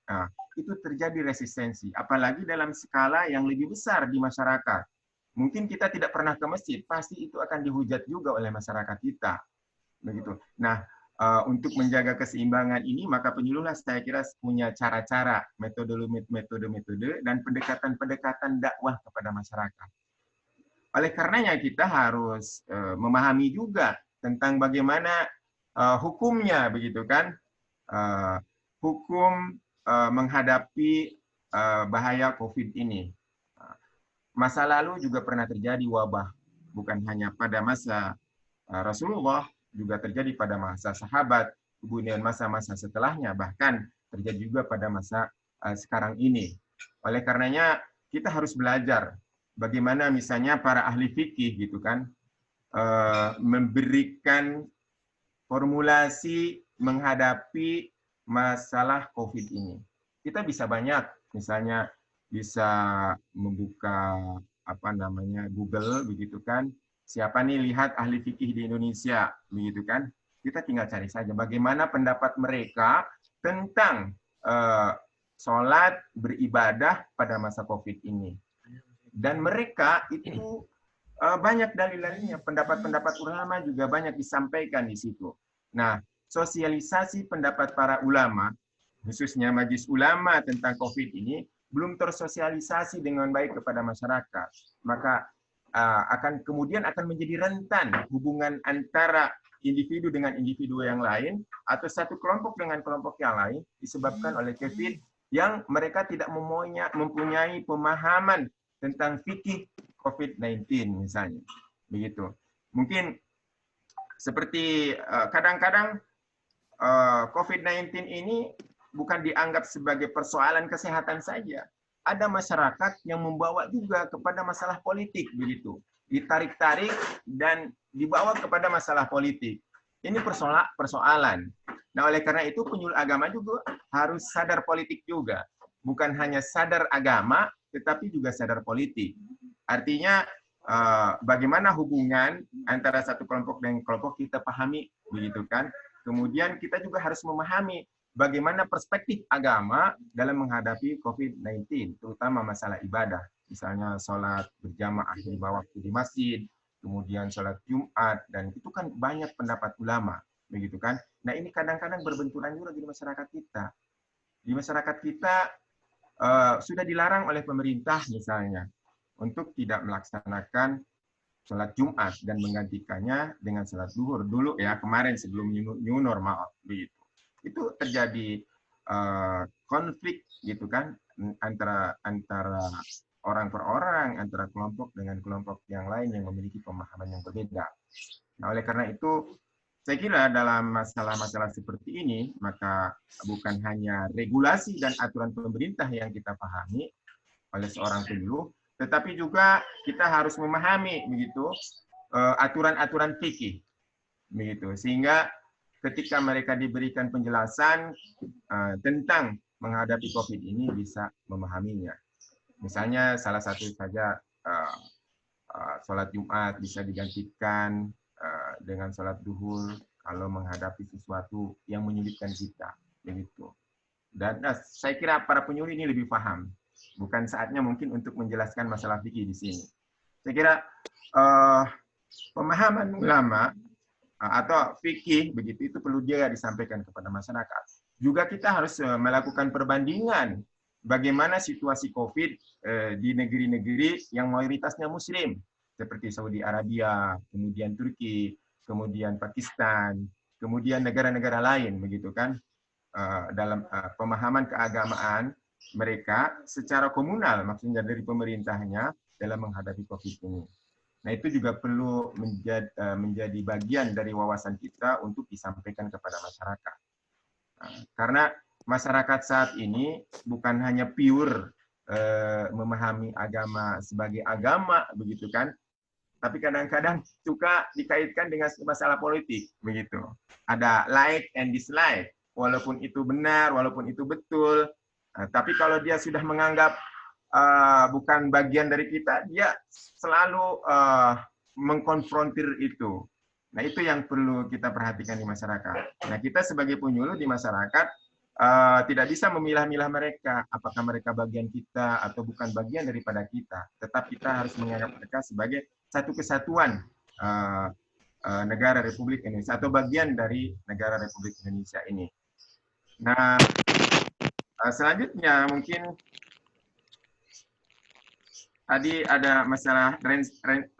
Itu terjadi resistensi. Apalagi dalam skala yang lebih besar di masyarakat. Mungkin kita tidak pernah ke masjid, pasti itu akan dihujat juga oleh masyarakat kita. Begitu. Nah, untuk menjaga keseimbangan ini, maka penyuluh saya kira punya cara-cara, metode, dan pendekatan-pendekatan dakwah kepada masyarakat. Oleh karenanya kita harus memahami juga tentang bagaimana hukumnya, begitu kan? Hukum menghadapi bahaya COVID ini. Masa lalu juga pernah terjadi wabah, bukan hanya pada masa Rasulullah, juga terjadi pada masa sahabat, kemudian masa-masa setelahnya, bahkan terjadi juga pada masa sekarang ini. Oleh karenanya kita harus belajar bagaimana misalnya para ahli fikih gitu kan memberikan formulasi menghadapi masalah COVID ini. Kita bisa banyak, misalnya bisa membuka Google begitu kan. Siapa nih lihat ahli fikih di Indonesia begitu kan. Kita tinggal cari saja bagaimana pendapat mereka tentang sholat beribadah pada masa COVID ini. Dan mereka itu banyak dalil-dalilnya, pendapat-pendapat ulama juga banyak disampaikan di situ. Nah, sosialisasi pendapat para ulama, khususnya Majelis Ulama tentang COVID ini, belum tersosialisasi dengan baik kepada masyarakat. Maka kemudian akan menjadi rentan hubungan antara individu dengan individu yang lain, atau satu kelompok dengan kelompok yang lain, disebabkan oleh COVID yang mereka tidak mempunyai pemahaman tentang fikih COVID-19 misalnya. Begitu. Mungkin seperti kadang-kadang COVID-19 ini bukan dianggap sebagai persoalan kesehatan saja. Ada masyarakat yang membawa juga kepada masalah politik begitu. Ditarik-tarik dan dibawa kepada masalah politik. Ini persoalan. Nah, oleh karena itu penyuluh agama juga harus sadar politik juga. Bukan hanya sadar agama, tetapi juga sadar politik. Artinya bagaimana hubungan antara satu kelompok dengan kelompok kita pahami, begitu kan? Kemudian kita juga harus memahami bagaimana perspektif agama dalam menghadapi COVID-19, terutama masalah ibadah. Misalnya sholat berjamaah lima waktu di masjid, kemudian sholat Jumat, dan itu kan banyak pendapat ulama, begitu kan? Nah, ini kadang-kadang berbenturan juga di masyarakat kita. Di masyarakat kita sudah dilarang oleh pemerintah misalnya untuk tidak melaksanakan sholat Jumat dan menggantikannya dengan sholat zuhur dulu ya, kemarin sebelum new normal begitu. Itu terjadi konflik gitu kan antara orang per orang, antara kelompok dengan kelompok yang lain yang memiliki pemahaman yang berbeda. Nah, oleh karena itu saya kira dalam masalah-masalah seperti ini, maka bukan hanya regulasi dan aturan pemerintah yang kita pahami oleh seorang penyuluh, tetapi juga kita harus memahami begitu aturan-aturan fikih, begitu, sehingga ketika mereka diberikan penjelasan tentang menghadapi COVID ini bisa memahaminya. Misalnya salah satu saja sholat Jumat bisa digantikan dengan sholat duhur kalau menghadapi sesuatu yang menyulitkan kita, begitu. Dan saya kira para penyuluh ini lebih paham. Bukan saatnya mungkin untuk menjelaskan masalah fikih di sini. Saya kira pemahaman ulama atau fikih begitu itu perlu juga disampaikan kepada masyarakat. Juga kita harus melakukan perbandingan bagaimana situasi COVID di negeri-negeri yang mayoritasnya Muslim, seperti Saudi Arabia, kemudian Turki, kemudian Pakistan, kemudian negara-negara lain, begitu kan? Dalam pemahaman keagamaan mereka secara komunal, maksudnya dari pemerintahnya dalam menghadapi COVID ini. Nah, itu juga perlu menjadi bagian dari wawasan kita untuk disampaikan kepada masyarakat. Karena masyarakat saat ini bukan hanya pure memahami agama sebagai agama, begitu kan? Tapi kadang-kadang suka dikaitkan dengan masalah politik, begitu. Ada like and dislike, walaupun itu benar, walaupun itu betul. Tapi kalau dia sudah menganggap bukan bagian dari kita, dia selalu mengkonfrontir itu. Nah, itu yang perlu kita perhatikan di masyarakat. Nah, kita sebagai penyuluh di masyarakat tidak bisa memilah-milah mereka, apakah mereka bagian kita atau bukan bagian daripada kita. Tetap kita harus menganggap mereka sebagai satu kesatuan negara Republik Indonesia atau bagian dari negara Republik Indonesia ini. Nah, selanjutnya mungkin tadi ada masalah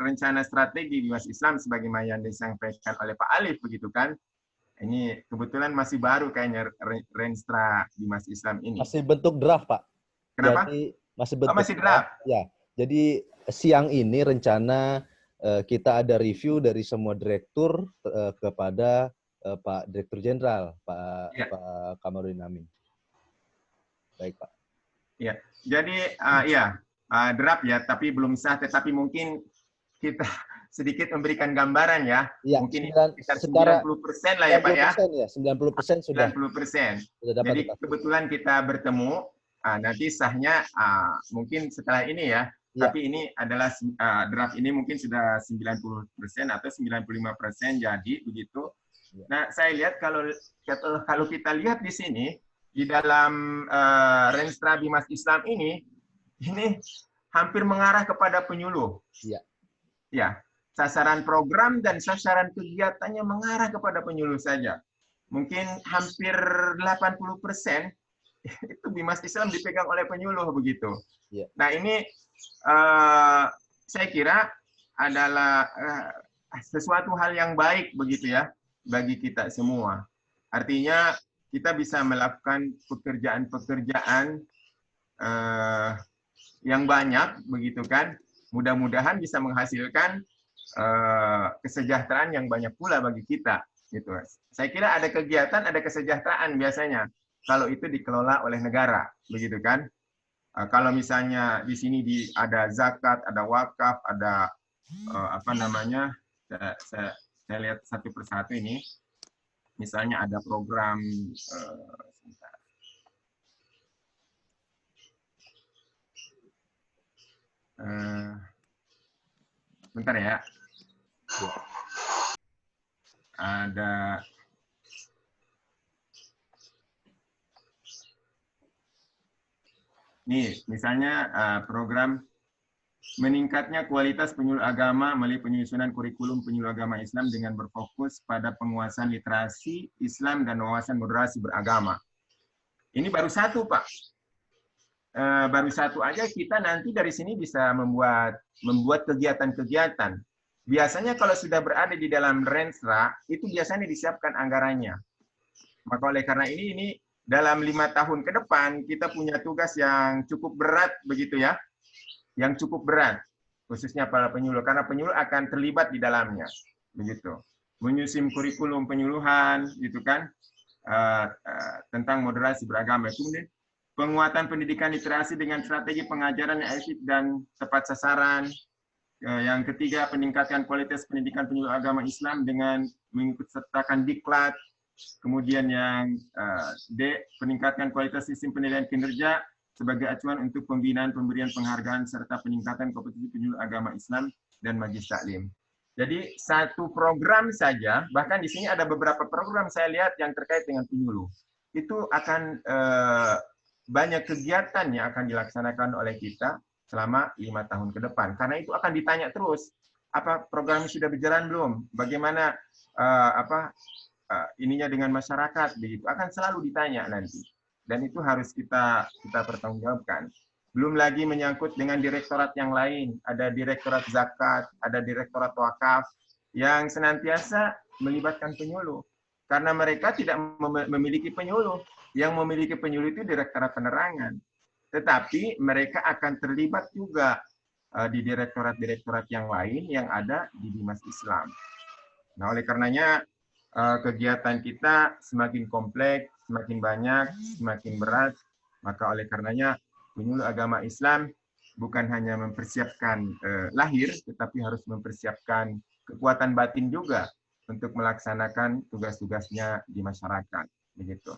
rencana strategi di Mas Islam sebagaimana yang disampaikan oleh Pak Alif, begitu kan? Ini kebetulan masih baru kayaknya Renstra di Mas Islam ini. Masih bentuk draft, Pak. Kenapa? Jadi, masih bentuk masih draft. Ya, jadi siang ini rencana kita ada review dari semua direktur kepada Pak Direktur Jenderal, Pak Kamarudin Amin. Baik, Pak. Ya, jadi draft ya, tapi belum sah. Tetapi mungkin kita sedikit memberikan gambaran ya. Ya, Mungkin sekitar secara 90% lah ya Pak ya. 90% sudah 90%. dapat Jadi dipastikan. kebetulan kita bertemu, nanti sahnya mungkin setelah ini ya. Ya. Tapi ini adalah draft ini mungkin sudah 90% atau 95% jadi begitu. Ya. Nah, saya lihat kalau kita lihat di sini di dalam Renstra Bimas Islam ini hampir mengarah kepada penyuluh. Ya. Ya, sasaran program dan sasaran kegiatannya mengarah kepada penyuluh saja. Mungkin hampir 80% itu Bimas Islam dipegang oleh penyuluh begitu. Ya. Nah, ini saya kira adalah sesuatu hal yang baik begitu ya bagi kita semua. Artinya kita bisa melakukan pekerjaan-pekerjaan yang banyak begitu kan. Mudah-mudahan bisa menghasilkan kesejahteraan yang banyak pula bagi kita. Gitu. Saya kira ada kegiatan, ada kesejahteraan biasanya kalau itu dikelola oleh negara, begitu kan? Kalau misalnya di sini ada zakat, ada wakaf, ada apa namanya? Saya lihat satu persatu ini. Misalnya ada program bentar ya. Ada nih, misalnya program meningkatnya kualitas penyuluh agama melalui penyusunan kurikulum penyuluh agama Islam dengan berfokus pada penguasaan literasi Islam dan wawasan moderasi beragama. Ini baru satu, Pak. Baru satu aja kita nanti dari sini bisa membuat kegiatan-kegiatan. Biasanya kalau sudah berada di dalam Renstra, itu biasanya disiapkan anggarannya. Maka oleh karena ini dalam 5 tahun ke depan kita punya tugas yang cukup berat begitu ya. Yang cukup berat, khususnya para penyuluh, karena penyuluh akan terlibat di dalamnya, begitu. Menyusun kurikulum penyuluhan, gitu kan, tentang moderasi beragama. Kemudian penguatan pendidikan literasi dengan strategi pengajaran yang efektif dan tepat sasaran. Yang ketiga, peningkatan kualitas pendidikan penyuluh agama Islam dengan mengikutsertakan diklat. Kemudian yang D, peningkatan kualitas sistem penilaian kinerja sebagai acuan untuk pembinaan, pemberian penghargaan, serta peningkatan kompetisi penyuluh agama Islam dan Majelis Taklim. Jadi satu program saja, bahkan di sini ada beberapa program saya lihat yang terkait dengan penyuluh. Itu akan banyak kegiatan yang akan dilaksanakan oleh kita selama 5 tahun ke depan. Karena itu akan ditanya terus, apa programnya sudah berjalan belum? Bagaimana ininya dengan masyarakat? Begitu akan selalu ditanya nanti. Dan itu harus kita pertanggungjawabkan. Belum lagi menyangkut dengan direktorat yang lain. Ada direktorat zakat, ada direktorat wakaf, yang senantiasa melibatkan penyuluh. Karena mereka tidak memiliki penyuluh. Yang memiliki penyuluh itu direktorat penerangan. Tetapi mereka akan terlibat juga di direktorat-direktorat yang lain yang ada di Bimas Islam. Nah, oleh karenanya kegiatan kita semakin kompleks, semakin banyak, semakin berat. Maka oleh karenanya penyuluh agama Islam bukan hanya mempersiapkan lahir, tetapi harus mempersiapkan kekuatan batin juga untuk melaksanakan tugas-tugasnya di masyarakat. Begitu.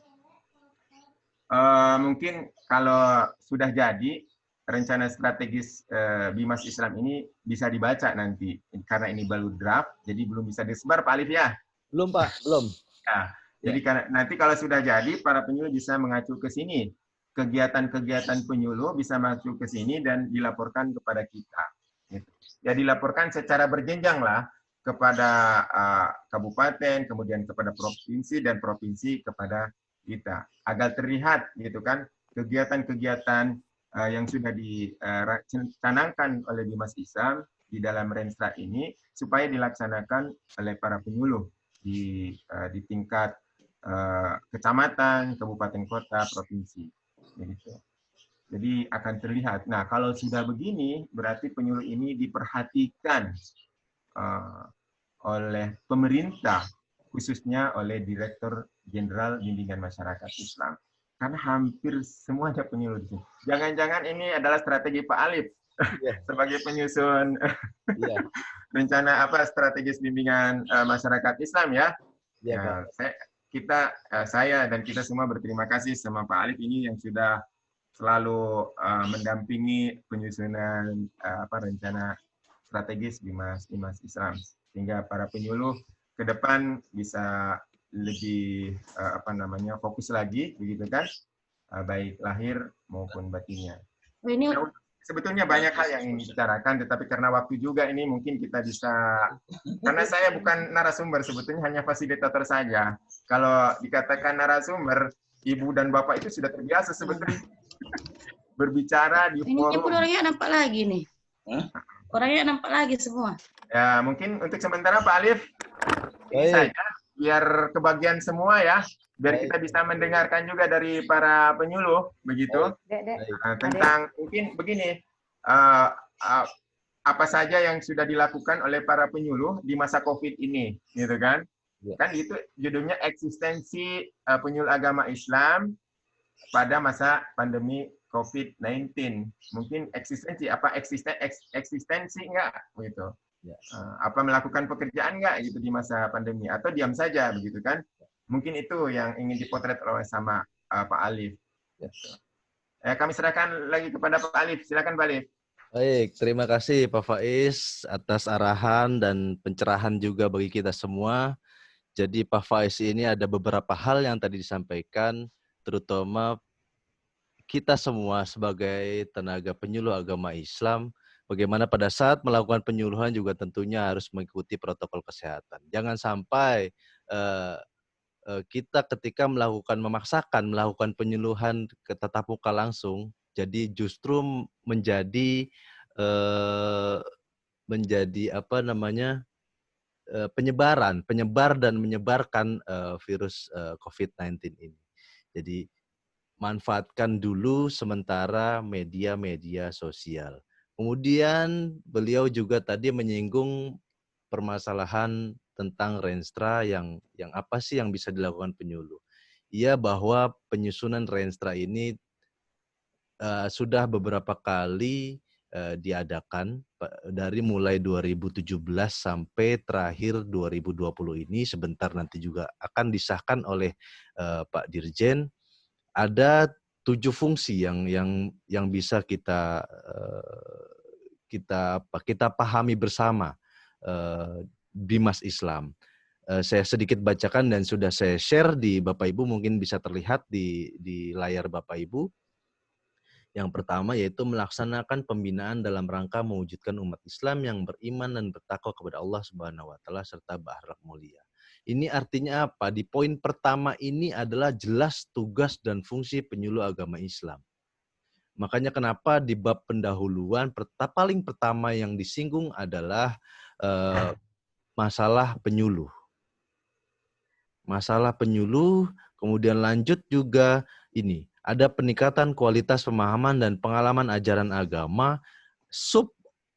Mungkin kalau sudah jadi rencana strategis Bimas Islam ini bisa dibaca nanti, karena ini baru draft, jadi belum bisa disebar, Pak Alif ya. Belum, Pak, belum. Nah, jadi nanti kalau sudah jadi, para penyuluh bisa mengacu ke sini. Kegiatan-kegiatan penyuluh bisa masuk ke sini dan dilaporkan kepada kita. Ya, dilaporkan secara berjenjang lah kepada kabupaten, kemudian kepada provinsi, dan provinsi kepada kita. Agar terlihat, gitu kan, kegiatan-kegiatan yang sudah dicanangkan oleh Bimas Islam di dalam Renstra ini, supaya dilaksanakan oleh para penyuluh di tingkat kecamatan, kabupaten kota, provinsi. Begitu. Jadi akan terlihat. Nah, kalau sudah begini, berarti penyuluh ini diperhatikan oleh pemerintah, khususnya oleh Direktur Jenderal Bimbingan Masyarakat Islam. Karena hampir semuanya penyuluh di sini. Jangan-jangan ini adalah strategi Pak Alif Iya. sebagai penyusun Iya, rencana strategis bimbingan masyarakat Islam ya. iya Pak. Saya dan kita semua berterima kasih sama Pak Alif ini yang sudah selalu mendampingi penyusunan rencana strategis Bimas Islam, sehingga para penyuluh ke depan bisa lebih fokus lagi, begitu kan, baik lahir maupun batinnya. Ini Sebetulnya banyak hal yang ingin dibicarakan, tetapi karena waktu juga ini mungkin kita bisa, karena saya bukan narasumber, sebetulnya hanya fasilitator saja. Kalau dikatakan narasumber, ibu dan bapak itu sudah terbiasa sebetulnya berbicara di ini forum. pun orangnya nampak lagi nih. Orangnya nampak lagi semua. Ya, mungkin untuk sementara Pak Alif, ini Baik. saja, biar kebagian semua ya, biar Baik. kita bisa mendengarkan juga dari para penyuluh, begitu. Tentang mungkin begini, apa saja yang sudah dilakukan oleh para penyuluh di masa COVID ini, gitu kan? Ya. Kan itu judulnya eksistensi penyuluh agama Islam pada masa pandemi COVID-19. Mungkin eksistensi enggak, gitu. Ya. Apa melakukan pekerjaan enggak gitu di masa pandemi, atau diam saja, begitu kan? Mungkin itu yang ingin dipotret oleh sama Pak Alif. Ya. Kami serahkan lagi kepada Pak Alif. Silakan Pak Alif. Baik, terima kasih Pak Faiz atas arahan dan pencerahan juga bagi kita semua. Jadi Pak Faiz ini ada beberapa hal yang tadi disampaikan, terutama kita semua sebagai tenaga penyuluh agama Islam, bagaimana pada saat melakukan penyuluhan juga tentunya harus mengikuti protokol kesehatan. Jangan sampai kita ketika memaksakan melakukan penyuluhan ke tatap muka langsung, jadi justru menjadi penyebar dan menyebarkan virus COVID-19 ini. Jadi manfaatkan dulu sementara media-media sosial. Kemudian beliau juga tadi menyinggung permasalahan tentang renstra yang apa sih yang bisa dilakukan penyuluh. Iya, bahwa penyusunan renstra ini sudah beberapa kali diadakan dari mulai 2017 sampai terakhir 2020 ini, sebentar nanti juga akan disahkan oleh Pak Dirjen. Ada 7 fungsi yang bisa kita pahami bersama Bimas Islam. Saya sedikit bacakan dan sudah saya share di Bapak Ibu, mungkin bisa terlihat di layar Bapak Ibu. Yang pertama yaitu melaksanakan pembinaan dalam rangka mewujudkan umat Islam yang beriman dan bertakwa kepada Allah Subhanahu wa taala serta berakhlak mulia. Ini artinya apa? Di poin pertama ini adalah jelas tugas dan fungsi penyuluh agama Islam. Makanya kenapa di bab pendahuluan paling pertama yang disinggung adalah masalah penyuluh. Masalah penyuluh, kemudian lanjut juga ini. Ada peningkatan kualitas pemahaman dan pengalaman ajaran agama. Sub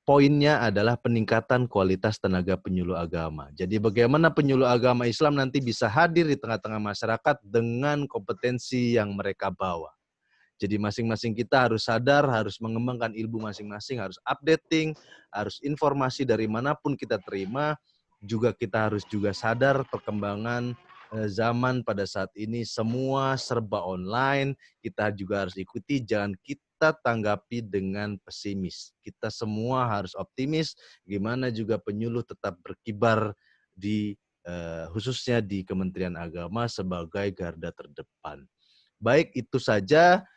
poinnya adalah peningkatan kualitas tenaga penyuluh agama. Jadi bagaimana penyuluh agama Islam nanti bisa hadir di tengah-tengah masyarakat dengan kompetensi yang mereka bawa. Jadi masing-masing kita harus sadar, harus mengembangkan ilmu masing-masing, harus updating, harus informasi dari manapun kita terima. Juga kita harus juga sadar perkembangan zaman pada saat ini semua serba online, kita juga harus ikuti, jangan kita tanggapi dengan pesimis. Kita semua harus optimis, gimana juga penyuluh tetap berkibar khususnya di Kementerian Agama sebagai garda terdepan. Baik, itu saja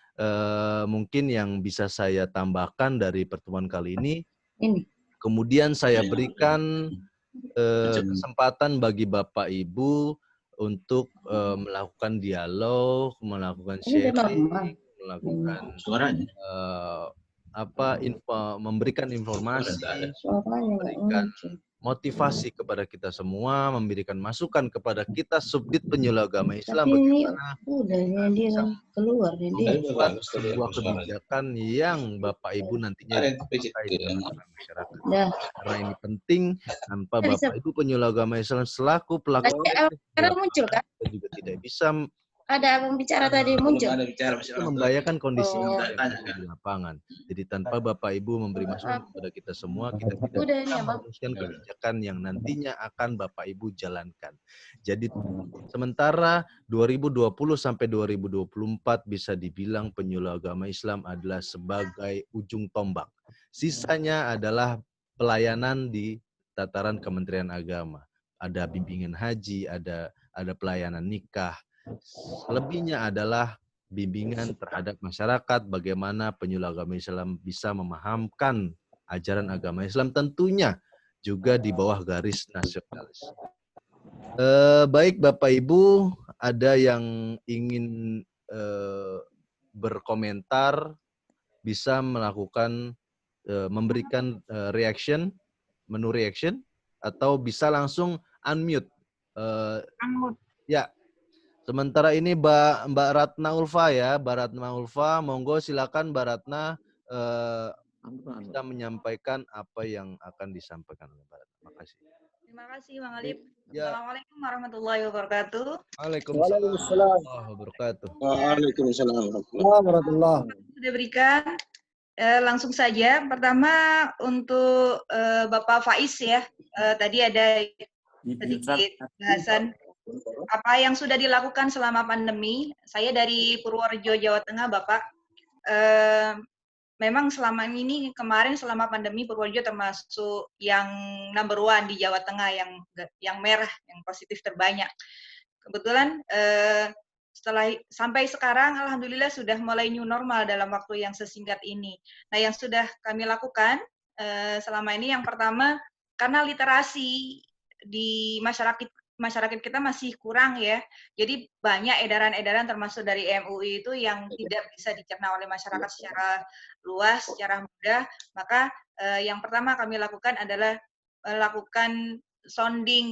mungkin yang bisa saya tambahkan dari pertemuan kali ini. Kemudian saya berikan kesempatan bagi Bapak Ibu untuk melakukan dialog, melakukan sharing, melakukan memberikan informasi, memberikan motivasi kepada kita semua, memberikan masukan kepada kita subdit penyuluh agama Islam bagaimana bisa membuat sebuah kebijakan yang Bapak Ibu nantinya dipakai di tengah masyarakat. Karena ini penting, tanpa Bapak Ibu penyuluh agama Islam selaku pelaku kita juga tidak bisa Ada abang bicara tadi muncul. Itu membahayakan kondisi Oh. yang ada di lapangan. Jadi tanpa Bapak Ibu memberi masukan kepada kita semua, kita tidak Udah ini bisa abang. merumuskan kebijakan yang nantinya akan Bapak Ibu jalankan. Jadi sementara 2020 sampai 2024 bisa dibilang penyuluh agama Islam adalah sebagai ujung tombak. Sisanya adalah pelayanan di tataran Kementerian Agama. Ada bimbingan haji, ada pelayanan nikah. Selebihnya adalah bimbingan terhadap masyarakat bagaimana penyuluh agama Islam bisa memahamkan ajaran agama Islam, tentunya juga di bawah garis nasionalis. Baik Bapak Ibu, ada yang ingin berkomentar, bisa melakukan memberikan reaction, menu reaction, atau bisa langsung unmute. Ya. Sementara ini Mbak Ratna Ulfa ya, Mbak Ratna Ulfa, monggo silakan Mbak Ratna bisa menyampaikan apa yang akan disampaikan oleh Mbak Ratna. Terima kasih. Terima kasih Bang Alip. Ya. Assalamualaikum warahmatullahi wabarakatuh. Waalaikumsalam warahmatullahi wabarakatuh. Waalaikumsalam. Sudah berikan. Langsung saja. Pertama untuk Bapak Faiz ya. Tadi ada sedikit bahasan apa yang sudah dilakukan selama pandemi. Saya dari Purworejo, Jawa Tengah, Bapak. Memang selama ini, kemarin selama pandemi, Purworejo termasuk yang number one di Jawa Tengah, yang merah, yang positif terbanyak. Kebetulan setelah sampai sekarang, alhamdulillah sudah mulai new normal dalam waktu yang sesingkat ini. Nah, yang sudah kami lakukan selama ini, yang pertama, karena literasi di masyarakat kita masih kurang ya. Jadi banyak edaran-edaran termasuk dari MUI itu yang tidak bisa dicerna oleh masyarakat secara luas, secara mudah. Maka yang pertama kami lakukan adalah melakukan sounding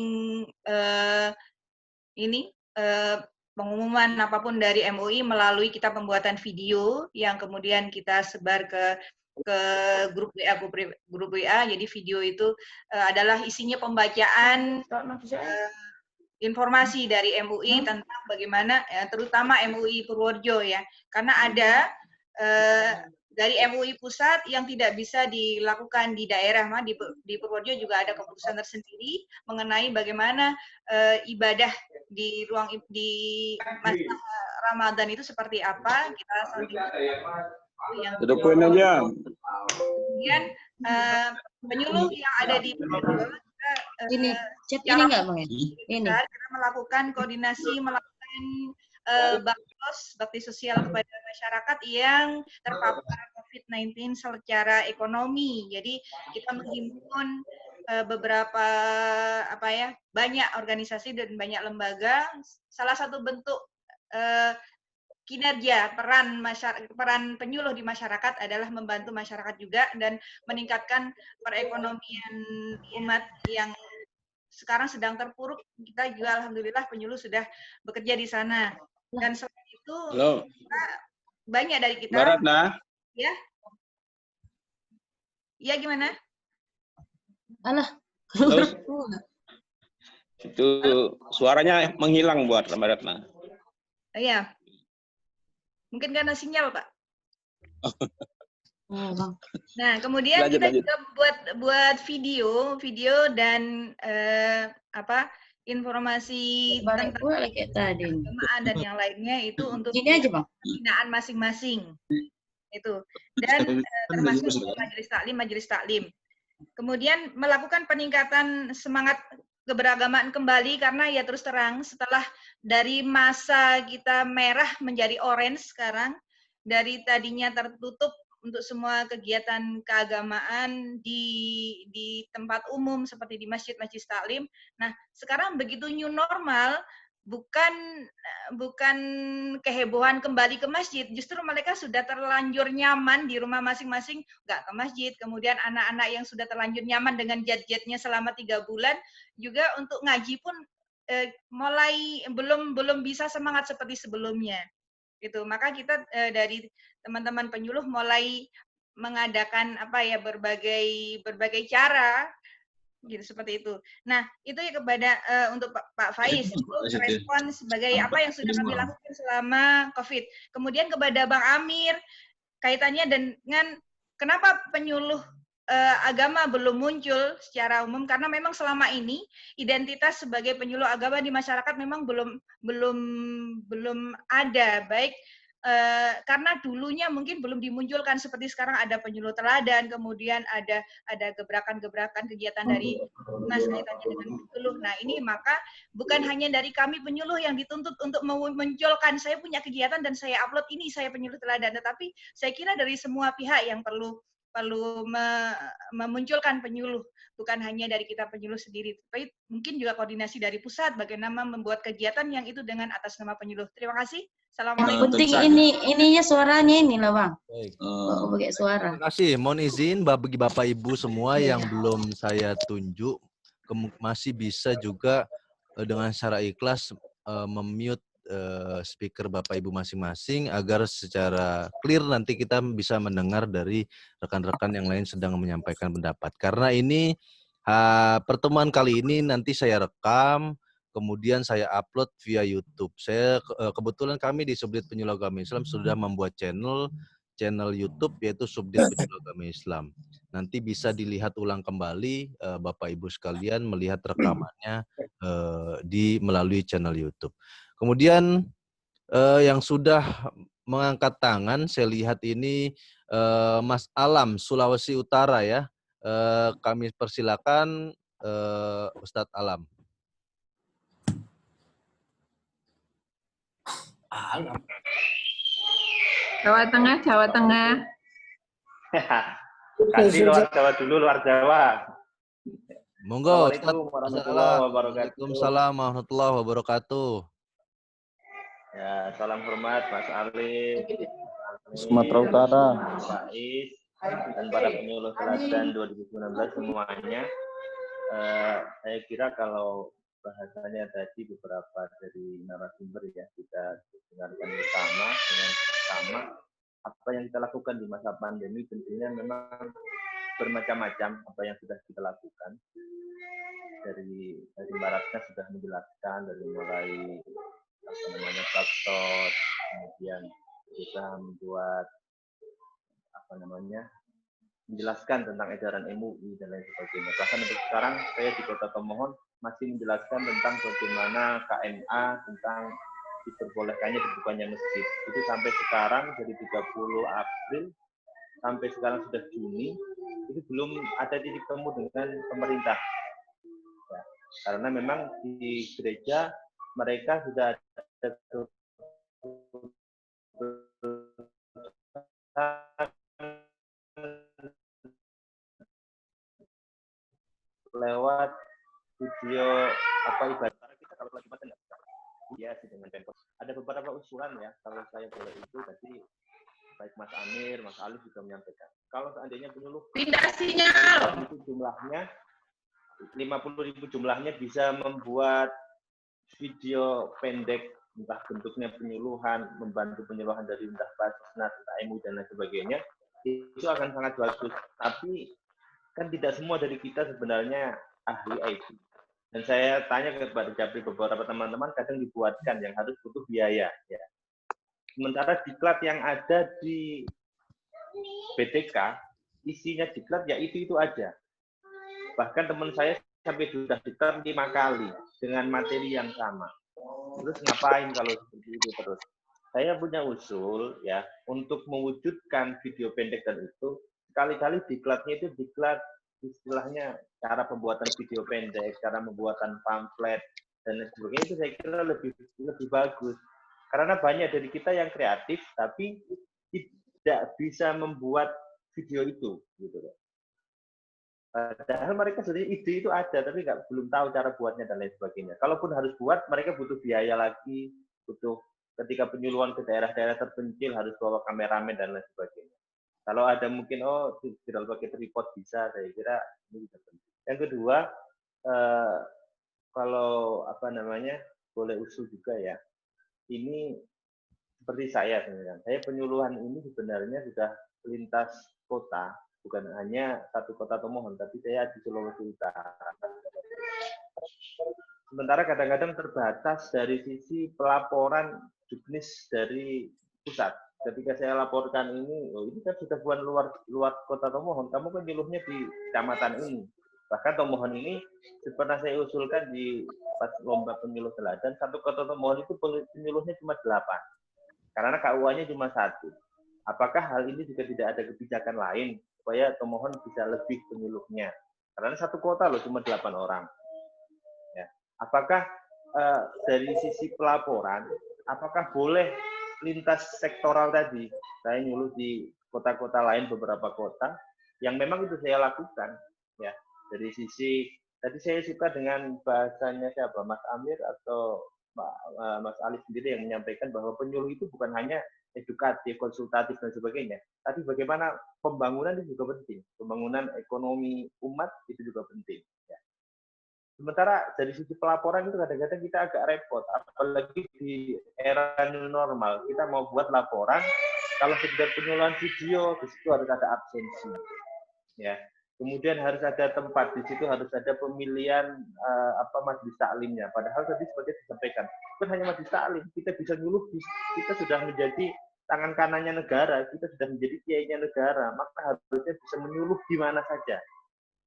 pengumuman apapun dari MUI melalui kita pembuatan video yang kemudian kita sebar ke grup WA. Jadi video itu adalah isinya pembacaan informasi dari MUI tentang bagaimana, terutama MUI Purworejo ya, karena ada dari MUI pusat yang tidak bisa dilakukan di daerah, di Purworejo juga ada keputusan tersendiri mengenai bagaimana ibadah di masa Ramadan itu seperti apa. Kita yang kemudian penyuluh yang ada di Purworejo ini chat ini enggak Bang ya? Ini kita melakukan koordinasi, melakukan bakti sosial kepada masyarakat yang terpapar COVID-19 secara ekonomi. Jadi kita menghimpun beberapa banyak organisasi dan banyak lembaga. Salah satu bentuk kinerja peran penyuluh di masyarakat adalah membantu masyarakat juga dan meningkatkan perekonomian umat yang sekarang sedang terpuruk. Kita juga alhamdulillah penyuluh sudah bekerja di sana. Dan selain itu banyak dari kita. Mbak Ratna. Ya. Iya gimana? Alah. Itu suaranya menghilang buat Mbak Ratna. Iya. Mungkin karena sinyal, Pak. Nah, kemudian kita juga buat video dan informasi tentang keagamaan dan yang lainnya itu untuk pembinaan masing-masing. Itu. Dan termasuk majelis taklim. Kemudian melakukan peningkatan semangat keberagamaan kembali karena ya terus terang setelah dari masa kita merah menjadi orange sekarang, dari tadinya tertutup untuk semua kegiatan keagamaan di tempat umum seperti di masjid taklim. Nah, sekarang begitu new normal, bukan kehebohan kembali ke masjid, justru mereka sudah terlanjur nyaman di rumah masing-masing, nggak ke masjid. Kemudian anak-anak yang sudah terlanjur nyaman dengan gadgetnya selama 3 bulan, juga untuk ngaji pun mulai belum bisa semangat seperti sebelumnya. Gitu. Maka kita dari teman-teman penyuluh mulai mengadakan berbagai cara gitu seperti itu. Nah, itu ya kepada untuk Pak Faiz itu respon sebagai apa yang sudah kami lakukan selama COVID. Kemudian kepada Bang Amir kaitannya dengan kenapa penyuluh agama belum muncul secara umum, karena memang selama ini identitas sebagai penyuluh agama di masyarakat memang belum ada, baik karena dulunya mungkin belum dimunculkan seperti sekarang ada penyuluh teladan, kemudian ada gebrakan-gebrakan kegiatan dari Mas kaitannya dengan penyuluh. Nah, ini maka bukan hanya dari kami penyuluh yang dituntut untuk memunculkan saya punya kegiatan dan saya upload ini saya penyuluh teladan, tetapi saya kira dari semua pihak yang perlu memunculkan penyuluh, bukan hanya dari kita penyuluh sendiri, tapi mungkin juga koordinasi dari pusat bagaimana membuat kegiatan yang itu dengan atas nama penyuluh. Terima kasih. Assalamualaikum. Penting ininya suaranya ini lah Bang. Baik. Pakai suara. Terima kasih. Mohon izin bagi Bapak Ibu semua yang belum saya tunjuk masih bisa juga dengan secara ikhlas memute speaker Bapak Ibu masing-masing agar secara clear nanti kita bisa mendengar dari rekan-rekan yang lain sedang menyampaikan pendapat. Karena ini pertemuan kali ini nanti saya rekam, kemudian saya upload via YouTube. Saya kebetulan kami di Subdit Penyuluh Agama Islam sudah membuat channel YouTube yaitu Subdit Penyuluh Agama Islam. Nanti bisa dilihat ulang kembali Bapak Ibu sekalian melihat rekamannya melalui channel YouTube. Kemudian yang sudah mengangkat tangan, saya lihat ini Mas Alam, Sulawesi Utara ya. Kami persilakan Ustadz Alam. Jawa Tengah. Kasih luar Jawa. Monggo, Assalamualaikum warahmatullahi wabarakatuh. Waalaikumsalam warahmatullahi wabarakatuh. Ya, salam hormat Mas Ali, Sumatera Utara, Pak Is, dan para penyuluh teladan 2019 semuanya. Saya kira kalau bahasanya tadi beberapa dari narasumber ya kita dengarkan bersama dengan sama apa yang kita lakukan di masa pandemi tentunya memang bermacam-macam apa yang sudah kita lakukan. Dari baratnya sudah menjelaskan dari mulai talkshow, kemudian kita membuat menjelaskan tentang edaran MUI dan lain sebagainya. Bahkan untuk sekarang saya di Kota Tomohon masih menjelaskan tentang bagaimana KMA tentang diperbolehkannya dibukanya masjid. Itu sampai sekarang dari 30 April sampai sekarang sudah Juni itu belum ada titik temu dengan pemerintah. Ya, karena memang di gereja mereka sudah ada lewat video ibadah kita kalau lagi baca ya dengan Pemkot. Ada beberapa usulan ya kalau saya boleh itu tadi baik Mas Amir, Mas Ali juga menyampaikan. Kalau seandainya penyuluh pindah sinyal itu jumlahnya 50.000 jumlahnya bisa membuat video pendek entah bentuknya penyuluhan, membantu penyuluhan dari entah Basnas, entah MUI dan lain sebagainya, itu akan sangat bagus. Tapi kan tidak semua dari kita sebenarnya ahli IT. Dan saya tanya kepada Japri beberapa teman-teman kadang dibuatkan yang harus butuh biaya. Ya. Sementara diklat yang ada di BTK, isinya diklat ya itu aja. Bahkan teman saya sampai sudah diklat 5 kali dengan materi yang sama. Terus ngapain kalau seperti itu terus? Saya punya usul ya untuk mewujudkan video pendek dan itu sekali-kali diklatnya itu diklat istilahnya cara pembuatan video pendek, cara pembuatan pamflet dan lain sebagainya itu saya kira lebih bagus. Karena banyak dari kita yang kreatif tapi tidak bisa membuat video itu gitu loh. Padahal mereka sebenarnya ide itu ada, tapi belum tahu cara buatnya dan lain sebagainya. Kalaupun harus buat, mereka butuh biaya lagi, butuh ketika penyuluhan ke daerah-daerah terpencil harus bawa kameramen dan lain sebagainya. Kalau ada mungkin tidak pakai tripod bisa, saya kira ini bisa penting. Yang kedua, kalau boleh usul juga ya, ini seperti saya sebenarnya. Saya penyuluhan ini sebenarnya sudah lintas kota. bukan hanya satu kota Tomohon, tapi saya di Sulawesi Utara. Sementara kadang-kadang terbatas dari sisi pelaporan juknis dari pusat. Ketika saya laporkan ini, oh ini kan sudah bukan luar kota Tomohon, kamu kan nyuluhnya di kecamatan ini. Bahkan Tomohon ini pernah saya usulkan di pas lomba penyuluh teladan, satu kota Tomohon itu penyuluhnya cuma 8. Karena KUA-nya cuma 1. Apakah hal ini juga tidak ada kebijakan lain supaya Tomohon bisa lebih penyuluhnya? Karena satu kota loh cuma 8 orang. Ya. Apakah dari sisi pelaporan, apakah boleh lintas sektoral tadi? Saya nyuluh di kota-kota lain, beberapa kota, yang memang itu saya lakukan. Ya. Dari sisi, tadi saya suka dengan bahasanya siapa, Mas Amir atau Mas Ali sendiri yang menyampaikan bahwa penyuluh itu bukan hanya edukatif, konsultatif, dan sebagainya, tapi bagaimana pembangunan itu juga penting. Pembangunan ekonomi umat itu juga penting. Ya. Sementara dari sisi pelaporan itu kadang-kadang kita agak repot, apalagi di era new normal. Kita mau buat laporan, kalau sekedar penyuluhan video, di situ harus ada absensi. Ya. Kemudian harus ada tempat, di situ harus ada pemilihan majelis taklimnya. Padahal tadi seperti disampaikan, bukan hanya majelis taklim, kita bisa nyuluh, kita sudah menjadi tangan kanannya negara, kita sudah menjadi kiainya negara, maka harusnya bisa menyuluh di mana saja.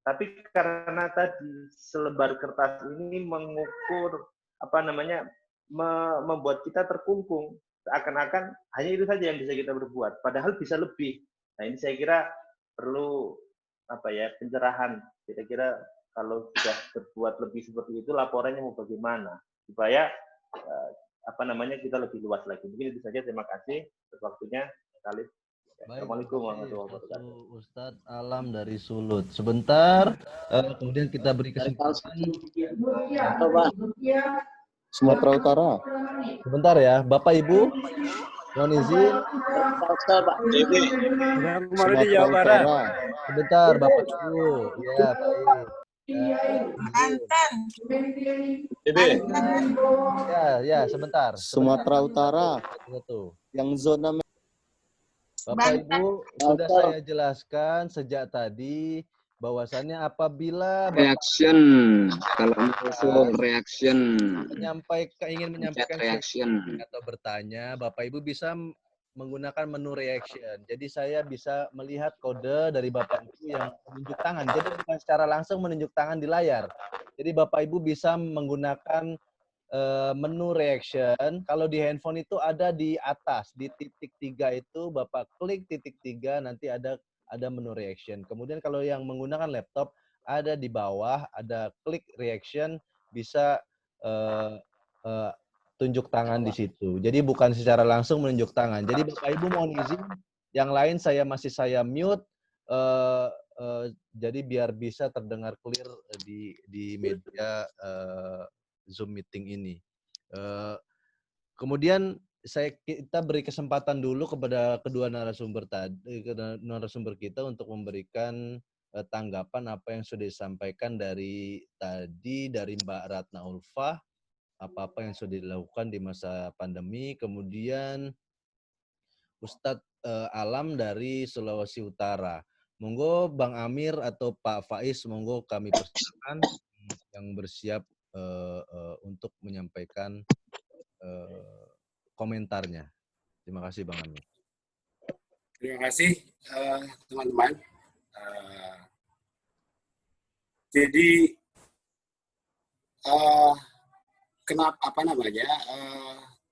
Tapi karena tadi selembar kertas ini mengukur membuat kita terkungkung, seakan-akan hanya itu saja yang bisa kita berbuat, padahal bisa lebih. Nah ini saya kira perlu pencerahan. Kira-kira kalau sudah berbuat lebih seperti itu, laporannya mau bagaimana supaya kita lebih luas lagi. Mungkin itu saja. Terima kasih atas waktunya. Baik, Assalamualaikum warahmatullahi wabarakatuh. Ustadz Alam dari Sulut. Sebentar, kemudian kita beri kesempatan. Sumatera Utara. Sebentar ya, Bapak Ibu. Mohon izin. Sumatera Utara. Sebentar, Bapak Ibu. Ya, baik. Banten. Ya, sebentar. Sumatera Utara. Yang zona Bapak Ibu, sudah saya jelaskan sejak tadi bahwasannya apabila Reaction, kalau masuk reaction, ingin menyampaikan reaction atau bertanya, Bapak Ibu bisa menggunakan menu reaction. Jadi saya bisa melihat kode dari Bapak Ibu yang menunjuk tangan. Jadi bukan secara langsung menunjuk tangan di layar. Jadi Bapak Ibu bisa menggunakan menu reaction. Kalau di handphone itu ada di atas, di titik 3 itu Bapak klik titik 3, nanti ada menu reaction. Kemudian kalau yang menggunakan laptop, ada di bawah, ada klik reaction, bisa tunjuk tangan di situ. Jadi bukan secara langsung menunjuk tangan. Jadi Bapak Ibu mohon izin, yang lain saya mute, jadi biar bisa terdengar clear di media Zoom meeting ini. Kemudian kita beri kesempatan dulu kepada kedua narasumber kita untuk memberikan tanggapan apa yang sudah disampaikan dari Mbak Ratna Ulfah, apa yang sudah dilakukan di masa pandemi, kemudian Ustadz Alam dari Sulawesi Utara. Monggo Bang Amir atau Pak Faiz, monggo kami persilakan yang bersiap untuk menyampaikan komentarnya. Terima kasih Bang Amir. Terima kasih teman-teman. Jadi kenapa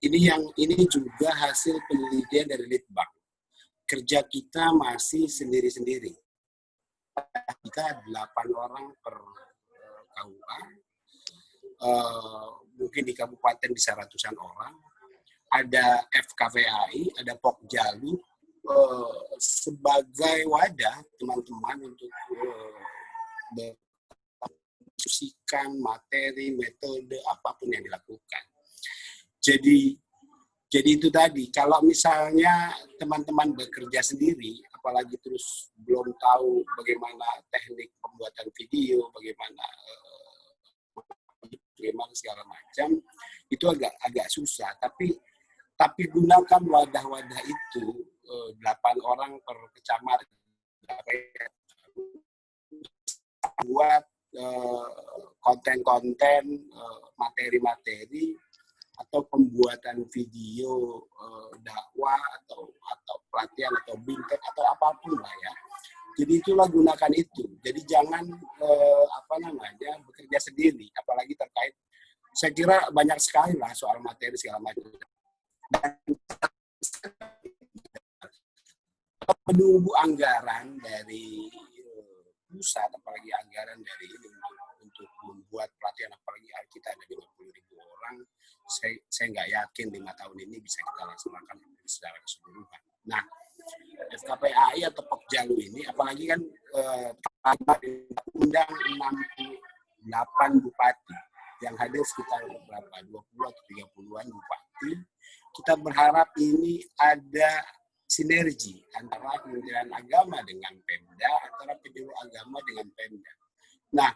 ini juga hasil penelitian dari Litbang. Kerja kita masih sendiri-sendiri. Kita 8 orang per KUA. Mungkin di kabupaten bisa ratusan orang. Ada FKVAI, ada Pokjalu sebagai wadah teman-teman untuk diskusikan materi, metode, apapun yang dilakukan. Jadi itu tadi, kalau misalnya teman-teman bekerja sendiri, apalagi terus belum tahu bagaimana teknik pembuatan video, bagaimana segala macam, itu agak susah. Tapi gunakan wadah-wadah itu, 8 orang per kecamatan, buat konten-konten, materi-materi atau pembuatan video dakwah atau pelatihan atau bintek atau apapun lah ya. Jadi itulah gunakan itu. Jadi jangan bekerja sendiri, apalagi terkait. Saya kira banyak sekali lah soal materi segala macam. Dan menunggu anggaran dari pusat, apalagi anggaran dari ini untuk membuat pelatihan, apalagi kita ada 50.000 orang, saya nggak yakin 5 tahun ini bisa kita laksanakan secara keseluruhan. Nah, FKPAI atau Pokjalu ini, apalagi kan undang 68 bupati, yang hadir sekitar berapa, 20 atau 30-an bupati. Kita berharap ini ada sinergi antara Kementerian Agama dengan Pemda, antara penyuluh agama dengan Pemda. Nah,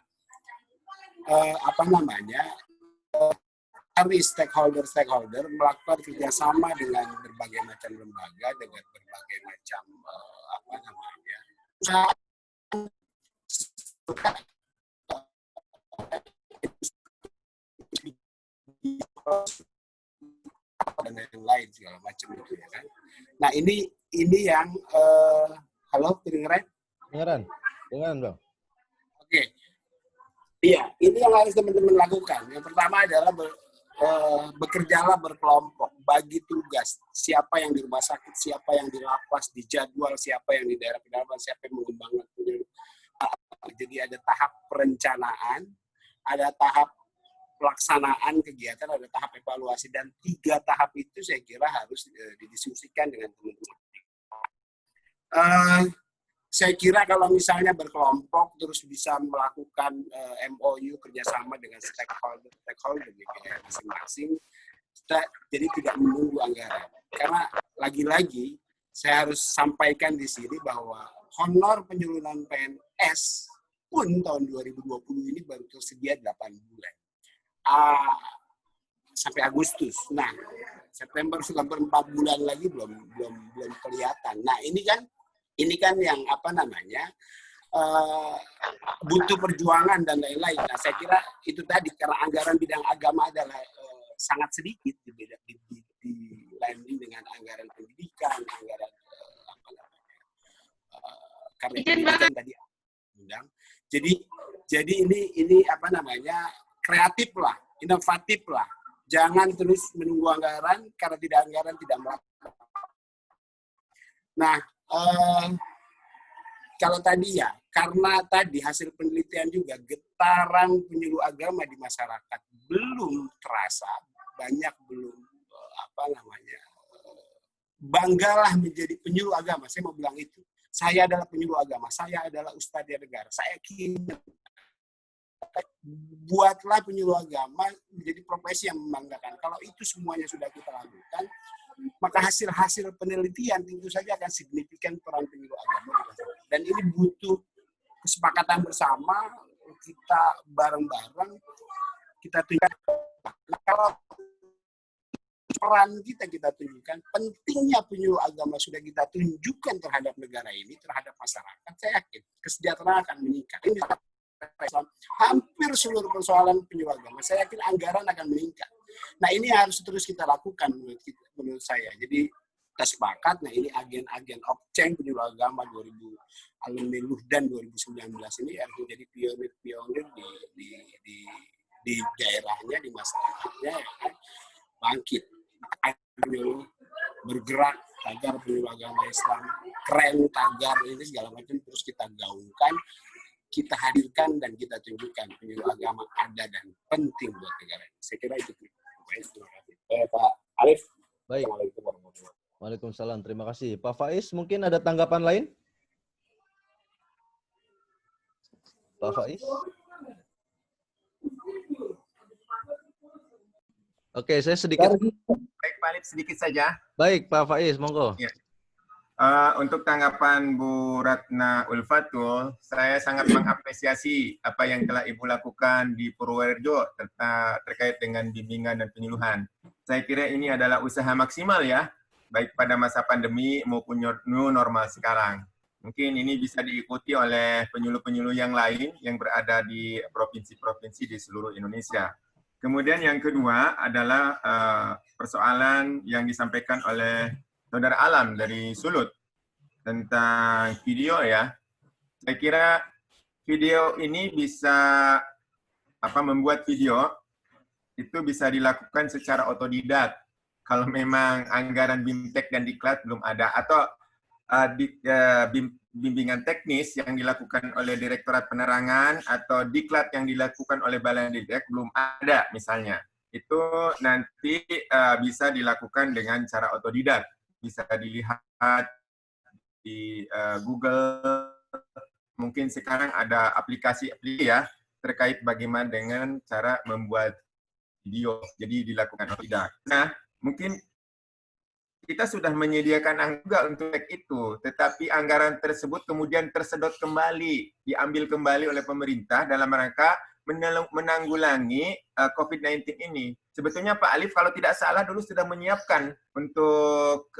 hari stakeholder melakukan kerjasama dengan berbagai macam lembaga, dengan berbagai macam dan lain-lain segala macam itu ya kan. Nah ini yang halo kedengeran? Dengaran Bang. Oke. Iya, ini yang harus teman-teman lakukan. Yang pertama adalah bekerjalah berkelompok, bagi tugas. Siapa yang di rumah sakit, siapa yang di lapas, di jadwal, siapa yang di daerah pedalaman, siapa yang mengembangkan. Jadi ada tahap perencanaan, ada tahap pelaksanaan kegiatan, ada tahap evaluasi, dan 3 tahap itu saya kira harus didiskusikan dengan teman-teman. Saya kira kalau misalnya berkelompok terus bisa melakukan MOU kerjasama dengan stakeholder masing-masing, kita jadi tidak menunggu anggaran. Karena lagi-lagi saya harus sampaikan di sini bahwa honor penyuluhan PNS pun tahun 2020 ini baru tersedia 8 bulan. Sampai Agustus. Nah, September 4 bulan lagi belum kelihatan. Nah, ini kan yang butuh perjuangan dan lain-lain. Nah, saya kira itu tadi karena anggaran bidang agama adalah sangat sedikit dibanding dengan anggaran pendidikan, anggaran karena pendidikan tadi undang. Jadi ini kreatif lah, inovatif lah. Jangan terus menunggu anggaran, karena tidak melakukan. Nah, kalau tadi ya, karena tadi hasil penelitian juga getaran penyuluh agama di masyarakat belum terasa, banyak belum banggalah menjadi penyuluh agama. Saya mau bilang itu. Saya adalah penyuluh agama, saya adalah ustadz di negara. Saya kini buatlah penyuluh agama menjadi profesi yang membanggakan. Kalau itu semuanya sudah kita lakukan, maka hasil-hasil penelitian tentu saja akan signifikan peran penyuluh agama. Dan ini butuh kesepakatan bersama, kita bareng-bareng, kita tunjukkan. Nah, kalau peran kita tunjukkan, pentingnya penyuluh agama sudah kita tunjukkan terhadap negara ini, terhadap masyarakat, saya yakin kesejahteraan akan meningkat. Ini hampir seluruh persoalan penyuluh agama, saya yakin anggaran akan meningkat. Nah, ini harus terus kita lakukan menurut saya. Jadi kita sepakat, nah ini agen-agen Opceng penyuluh agama 2000 alumni Luhdan 2019 ini harus menjadi pionir di daerahnya, di masyarakatnya, ya kan? Bangkit, bergerak tagar penyuluh agama Islam keren, tagar ini segala macam terus kita gaungkan, kita hadirkan dan kita tunjukkan penyuluh agama ada dan penting buat negara. Saya kira itu. Pak Arif. Baik. Waalaikumsalam. Terima kasih. Pak Faiz, mungkin ada tanggapan lain? Pak Faiz? Oke, saya sedikit. Baik, Pak Alif, sedikit saja. Baik, Pak Faiz, monggo. Ya. Untuk tanggapan Bu Ratna Ulfatul, saya sangat mengapresiasi apa yang telah Ibu lakukan di Purworejo terkait dengan bimbingan dan penyuluhan. Saya kira ini adalah usaha maksimal ya, baik pada masa pandemi maupun new normal sekarang. Mungkin ini bisa diikuti oleh penyuluh-penyuluh yang lain yang berada di provinsi-provinsi di seluruh Indonesia. Kemudian yang kedua adalah persoalan yang disampaikan oleh Saudara Alam dari Sulut tentang video ya. Saya kira video ini bisa membuat video itu bisa dilakukan secara otodidak. Kalau memang anggaran BIMTEK dan Diklat belum ada, atau bimbingan teknis yang dilakukan oleh Direktorat Penerangan atau Diklat yang dilakukan oleh Balandiktek belum ada misalnya. Itu nanti bisa dilakukan dengan cara otodidak. Bisa dilihat di Google, mungkin sekarang ada aplikasi-aplikasi ya terkait bagaimana dengan cara membuat video. Jadi dilakukan otodidak. Nah, mungkin kita sudah menyediakan anggaran juga untuk itu, tetapi anggaran tersebut kemudian tersedot kembali, diambil kembali oleh pemerintah dalam rangka menanggulangi COVID-19 ini. Sebetulnya Pak Alif kalau tidak salah dulu sudah menyiapkan untuk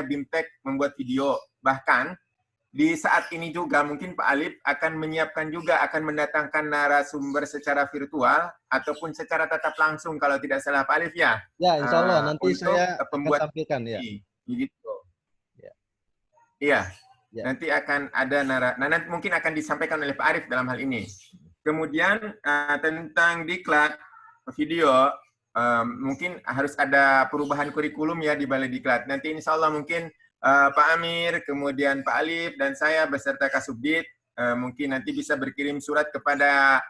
BIMTEK membuat video. Bahkan di saat ini juga mungkin Pak Alif akan menyiapkan juga, akan mendatangkan narasumber secara virtual ataupun secara tatap langsung kalau tidak salah Pak Alif ya. Ya, insya Allah nanti saya akan tampilkan ya. Begitu. Ya. Iya. Ya. Nanti akan ada nanti mungkin akan disampaikan oleh Pak Arif dalam hal ini. Kemudian tentang diklat video, mungkin harus ada perubahan kurikulum ya di Balai Diklat. Nanti insya Allah mungkin Pak Amir, kemudian Pak Alif, dan saya beserta Kasubdit mungkin nanti bisa berkirim surat kepada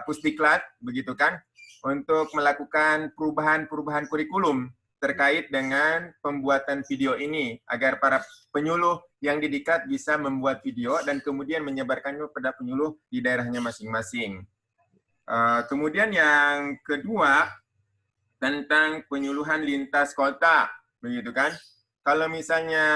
Pusdiklat, begitu kan, untuk melakukan perubahan kurikulum terkait dengan pembuatan video ini, agar para penyuluh yang didiklat bisa membuat video dan kemudian menyebarkannya pada penyuluh di daerahnya masing-masing. Kemudian yang kedua, tentang penyuluhan lintas kota, begitu kan. Kalau misalnya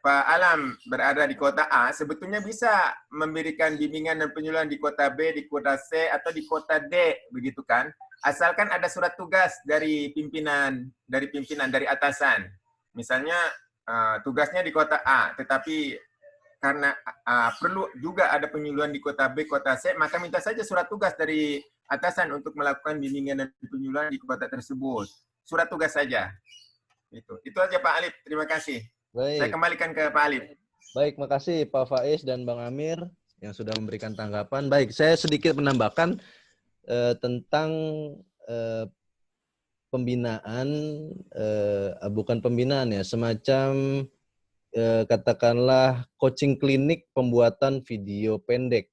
Pak Alam berada di kota A, sebetulnya bisa memberikan bimbingan dan penyuluhan di kota B, di kota C, atau di kota D, begitu kan. Asalkan ada surat tugas dari pimpinan, dari atasan. Misalnya tugasnya di kota A, tetapi karena perlu juga ada penyuluhan di kota B, kota C, maka minta saja surat tugas dari atasan untuk melakukan bimbingan dan penyuluhan di kota tersebut. Surat tugas saja. Itu aja Pak Alif, terima kasih. Baik. Saya kembalikan ke Pak Alif. Baik, makasih Pak Faiz dan Bang Amir yang sudah memberikan tanggapan. Baik, saya sedikit menambahkan tentang pembinaan, bukan pembinaan ya, semacam katakanlah coaching klinik pembuatan video pendek.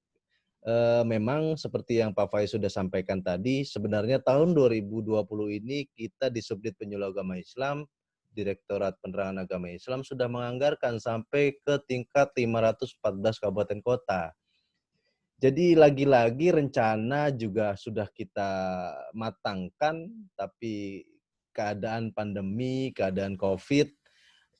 Memang seperti yang Pak Faiz sudah sampaikan tadi, sebenarnya tahun 2020 ini kita di Subdit Penyuluh Agama Islam, Direktorat Penerangan Agama Islam sudah menganggarkan sampai ke tingkat 514 kabupaten kota. Jadi lagi-lagi rencana juga sudah kita matangkan, tapi keadaan pandemi, keadaan COVID,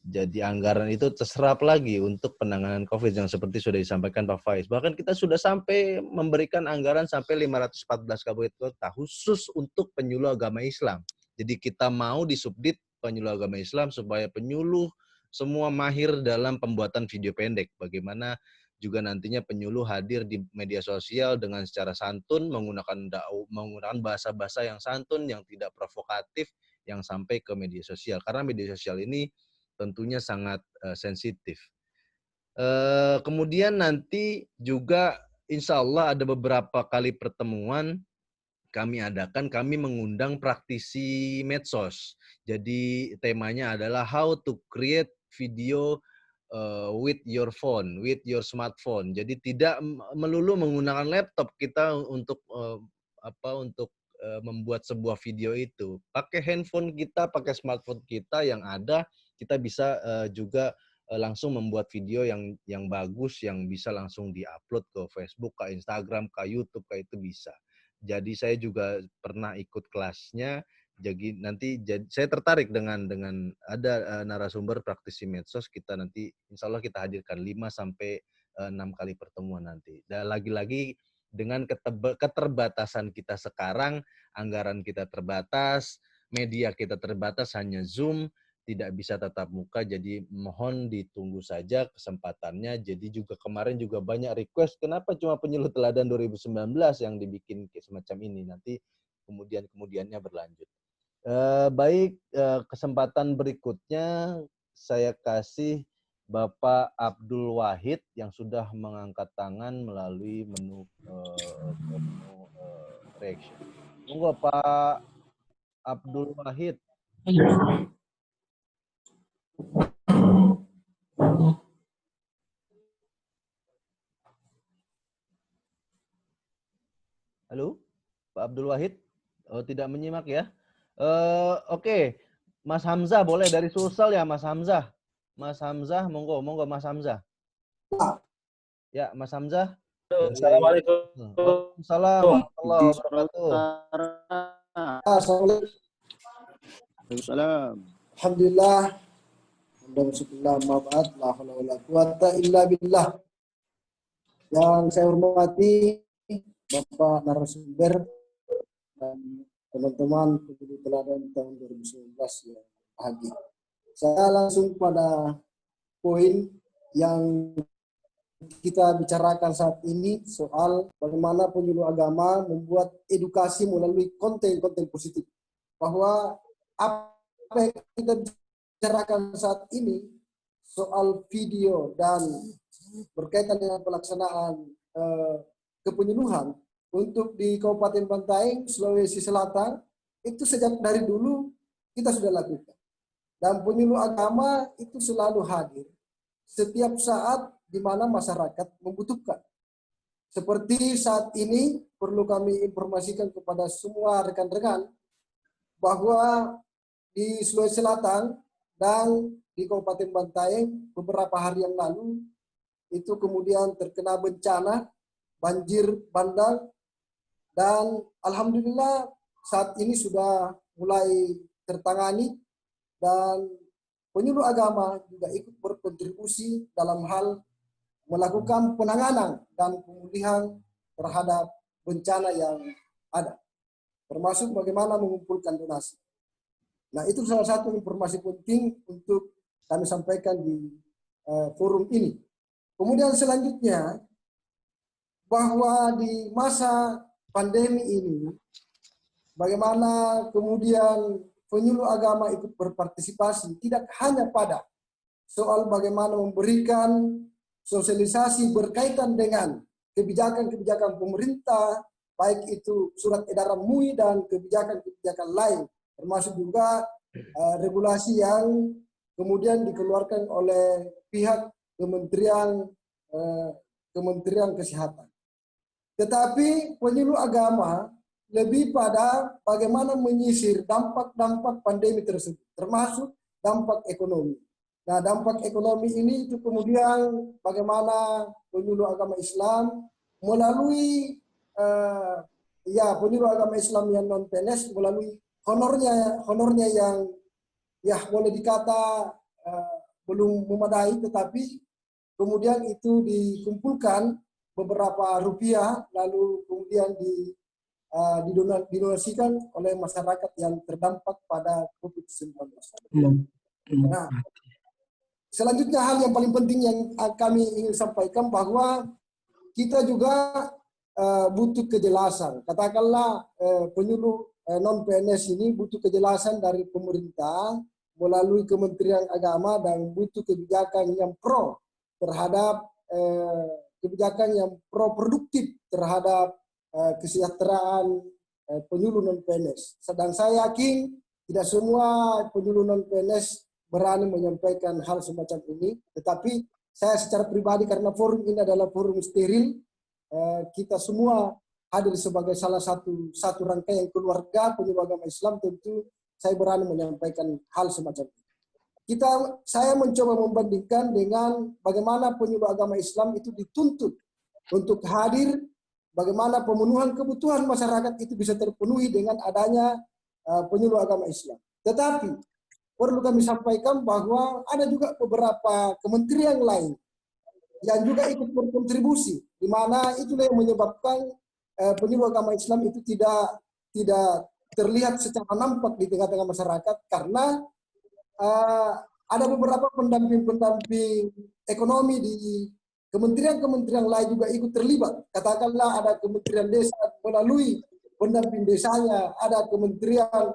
jadi anggaran itu terserap lagi untuk penanganan COVID yang seperti sudah disampaikan Pak Faiz. Bahkan kita sudah sampai memberikan anggaran sampai 514 kabupaten kota khusus untuk penyuluh agama Islam. Jadi kita mau di Subdit Penyuluh Agama Islam supaya penyuluh semua mahir dalam pembuatan video pendek. Bagaimana juga nantinya penyuluh hadir di media sosial dengan secara santun, menggunakan bahasa-bahasa yang santun, yang tidak provokatif, yang sampai ke media sosial. Karena media sosial ini tentunya sangat sensitif. Kemudian nanti juga insya Allah ada beberapa kali pertemuan kami adakan, kami mengundang praktisi medsos. Jadi temanya adalah how to create video with your phone, with your smartphone. Jadi tidak melulu menggunakan laptop kita untuk membuat sebuah video itu. Pakai handphone kita, pakai smartphone kita yang ada, kita bisa juga langsung membuat video yang bagus, yang bisa langsung diupload ke Facebook, ke Instagram, ke YouTube, ke itu bisa. Jadi saya juga pernah ikut kelasnya. Jadi nanti saya tertarik dengan ada narasumber praktisi medsos, kita nanti insya Allah kita hadirkan 5 sampai 6 kali pertemuan nanti. Dan lagi-lagi dengan keterbatasan kita sekarang, anggaran kita terbatas, media kita terbatas, hanya Zoom. tidak bisa tatap muka, jadi mohon ditunggu saja kesempatannya. Jadi juga kemarin juga banyak request, kenapa cuma penyuluh teladan 2019 yang dibikin semacam ini, nanti kemudiannya berlanjut. Baik, kesempatan berikutnya saya kasih Bapak Abdul Wahid yang sudah mengangkat tangan melalui menu reaction. Monggo Pak Abdul Wahid. Halo, Pak Abdul Wahid? Oh, tidak menyimak ya? Oke, Mas Hamzah boleh dari Sulsel ya, Mas Hamzah. Mas Hamzah, monggo Mas Hamzah. Ya, Mas Hamzah. Assalamualaikum. Waalaikumsalam warahmatullahi wabarakatuh. Waalaikumsalam. Alhamdulillah. Alhamdulillah, ma'bad, la haula wala quwata illa billah. Yang saya hormati Bapak narasumber dan teman-teman penyuluh teladan tahun 2019 yang bahagia. Saya langsung pada poin yang kita bicarakan saat ini soal bagaimana penyuluh agama membuat edukasi melalui konten-konten positif. Bahwa apa yang kita bicarakan saat ini soal video dan berkaitan dengan pelaksanaan kepenyuluhan untuk di Kabupaten Bantaeng, Sulawesi Selatan, itu sejak dari dulu kita sudah lakukan. Dan penyuluh agama itu selalu hadir setiap saat di mana masyarakat membutuhkan. Seperti saat ini perlu kami informasikan kepada semua rekan-rekan bahwa di Sulawesi Selatan dan di Kabupaten Bantaeng beberapa hari yang lalu itu kemudian terkena bencana banjir bandang, dan alhamdulillah saat ini sudah mulai tertangani dan penyuluh agama juga ikut berkontribusi dalam hal melakukan penanganan dan pemulihan terhadap bencana yang ada, termasuk bagaimana mengumpulkan donasi. Nah, itu salah satu informasi penting untuk kami sampaikan di forum ini. Kemudian selanjutnya, bahwa di masa pandemi ini, bagaimana kemudian penyuluh agama ikut berpartisipasi tidak hanya pada soal bagaimana memberikan sosialisasi berkaitan dengan kebijakan-kebijakan pemerintah, baik itu surat edaran MUI dan kebijakan-kebijakan lain, termasuk juga regulasi yang kemudian dikeluarkan oleh pihak Kementerian Kesehatan. Tetapi penyuluh agama lebih pada bagaimana menyisir dampak-dampak pandemi tersebut, termasuk dampak ekonomi. Nah, dampak ekonomi ini itu kemudian bagaimana penyuluh agama Islam melalui penyuluh agama Islam yang non PNS melalui honornya yang ya boleh dikata belum memadai, tetapi kemudian itu dikumpulkan beberapa rupiah lalu kemudian didonasikan oleh masyarakat yang terdampak pada COVID-19. Nah, selanjutnya hal yang paling penting yang kami ingin sampaikan bahwa kita juga butuh kejelasan. Katakanlah penyuluh non-PNS ini butuh kejelasan dari pemerintah melalui Kementerian Agama dan butuh kebijakan yang pro terhadap kebijakan yang pro-produktif terhadap kesejahteraan penyuluh non-PNS. Sedang saya yakin tidak semua penyuluh non-PNS berani menyampaikan hal semacam ini, tetapi saya secara pribadi karena forum ini adalah forum steril, kita semua hadir sebagai salah satu rangkaian keluarga penyuluh agama Islam, tentu saya berani menyampaikan hal semacam ini. Saya mencoba membandingkan dengan bagaimana penyuluh agama Islam itu dituntut untuk hadir, bagaimana pemenuhan kebutuhan masyarakat itu bisa terpenuhi dengan adanya penyuluh agama Islam. Tetapi perlu kami sampaikan bahwa ada juga beberapa kementerian lain yang juga ikut berkontribusi, di mana itulah yang menyebabkan penyuluh agama Islam itu tidak terlihat secara nampak di tengah-tengah masyarakat, karena ada beberapa pendamping-pendamping ekonomi di kementerian-kementerian lain juga ikut terlibat. Katakanlah ada Kementerian Desa melalui pendamping desanya, ada Kementerian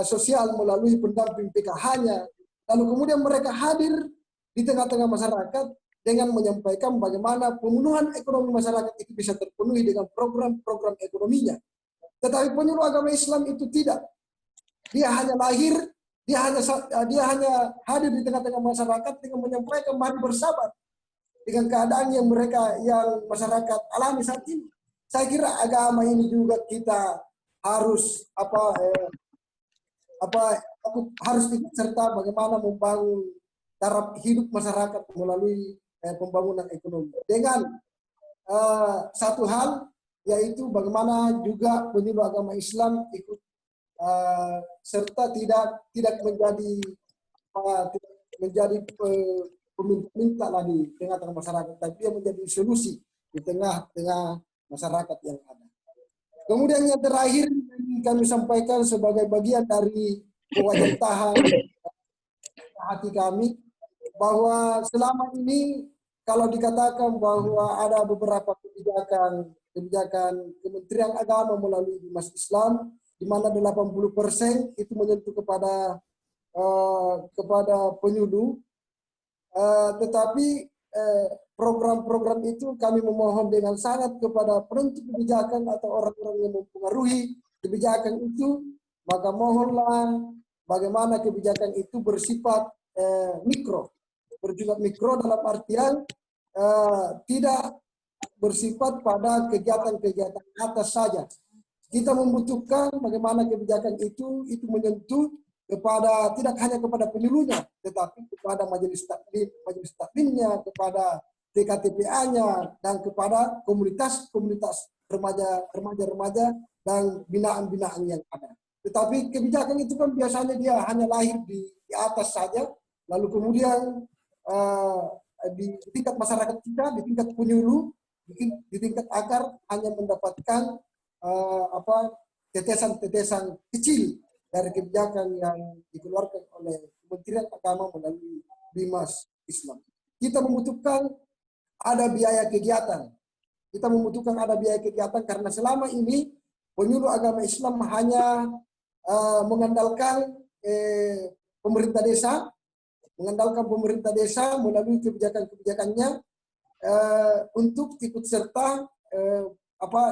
Sosial melalui pendamping PKH-nya. Lalu kemudian mereka hadir di tengah-tengah masyarakat dengan menyampaikan bagaimana pemenuhan ekonomi masyarakat itu bisa terpenuhi dengan program-program ekonominya. Tetapi penyuluh agama Islam itu tidak. Dia hanya lahir, dia hanya hadir di tengah-tengah masyarakat dengan menyampaikan mari bersabar dengan keadaan yang masyarakat alami saat ini. Saya kira agama ini juga kita harus harus ikut serta bagaimana membangun taraf hidup masyarakat melalui pembangunan ekonomi. Dengan satu hal yaitu bagaimana juga penyuluh agama Islam ikut serta tidak menjadi peminta lah di tengah-tengah masyarakat, tapi dia menjadi solusi di tengah-tengah masyarakat yang ada. Kemudian yang terakhir kami sampaikan sebagai bagian dari kewajiban hati kami bahwa selama ini kalau dikatakan bahwa ada beberapa kebijakan Kementerian Agama melalui Bimas Islam di mana 80% itu menyentuh kepada penyuluh, tetapi program-program itu kami memohon dengan sangat kepada penentu kebijakan atau orang-orang yang mempengaruhi kebijakan itu, maka mohonlah bagaimana kebijakan itu bersifat bersifat mikro dalam artian tidak bersifat pada kegiatan-kegiatan atas saja. Kita membutuhkan bagaimana kebijakan itu menyentuh kepada tidak hanya kepada penyuluhnya, tetapi kepada majelis taklimnya, kepada TKTPA-nya, dan kepada komunitas remaja-remaja dan binaan-binaan yang ada. Tetapi kebijakan itu kan biasanya dia hanya lahir di atas saja, lalu kemudian di tingkat masyarakat kita, di tingkat penyuluh, di tingkat akar hanya mendapatkan tetesan-tetesan kecil dari kebijakan yang dikeluarkan oleh Kementerian Agama melalui Bimas Islam. Kita membutuhkan ada biaya kegiatan. Kita membutuhkan ada biaya kegiatan karena selama ini penyuluh agama Islam hanya mengandalkan pemerintah desa melalui kebijakan-kebijakannya untuk ikut serta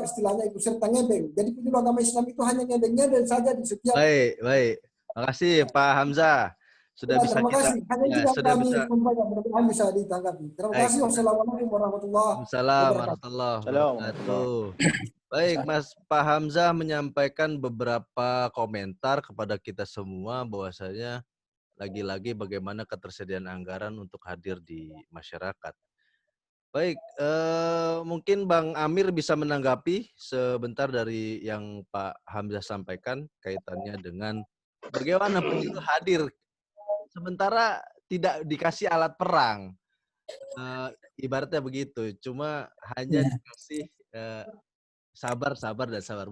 istilahnya ikut serta ngebeng. Jadi penyuluh agama Islam itu hanya ngebeng-ngebeng saja di setiap. Baik. Makasih Pak Hamzah. Sudah bisa terima kasih. Hanya itu yang kami sampaikan, mudah-mudahan bisa ditanggapi. Terima kasih. Wassalamualaikum warahmatullahi wabarakatuh. Baik, Mas Pak Hamzah menyampaikan beberapa komentar kepada kita semua bahwasanya lagi-lagi bagaimana ketersediaan anggaran untuk hadir di masyarakat. Baik, mungkin Bang Amir bisa menanggapi sebentar dari yang Pak Hamzah sampaikan kaitannya dengan bagaimana penyuluh hadir sementara tidak dikasih alat perang, ibaratnya begitu. Cuma hanya dikasih sabar.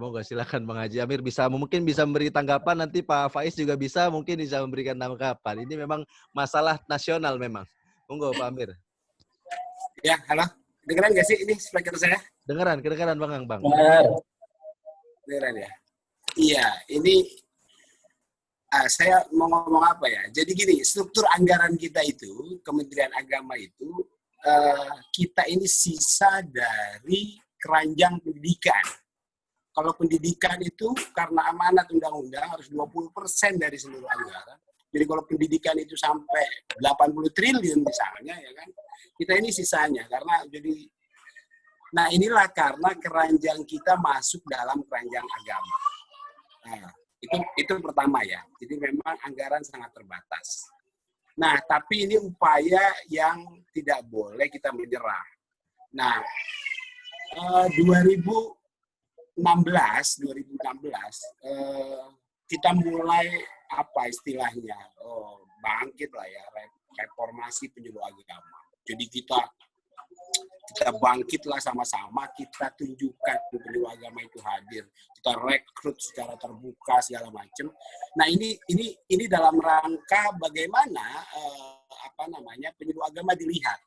Monggo silakan Bang Haji Amir mungkin bisa memberi tanggapan, nanti Pak Faiz juga mungkin bisa memberikan tanggapan. Ini memang masalah nasional memang. Monggo Pak Amir. Ya, halo. Dengeran nggak sih ini speaker saya? Kedengeran Bang. Dengeran ya? Iya, ini saya mau ngomong apa ya? Jadi gini, struktur anggaran kita itu, Kementerian Agama itu, kita ini sisa dari keranjang pendidikan. Kalau pendidikan itu karena amanat undang-undang harus 20% dari seluruh anggaran. Jadi kalau pendidikan itu sampai 80 triliun misalnya, ya kan, kita ini sisanya karena nah inilah karena keranjang kita masuk dalam keranjang agama. Nah, itu pertama ya. Jadi memang anggaran sangat terbatas. Nah, tapi ini upaya yang tidak boleh kita menyerah. Nah, 2016 kita mulai apa istilahnya bangkit lah ya, reformasi penyuluh agama. Jadi kita Kita bangkitlah sama-sama, kita tunjukkan penyuluh agama itu hadir, kita rekrut secara terbuka segala macam. Nah ini dalam rangka bagaimana penyuluh agama dilihat.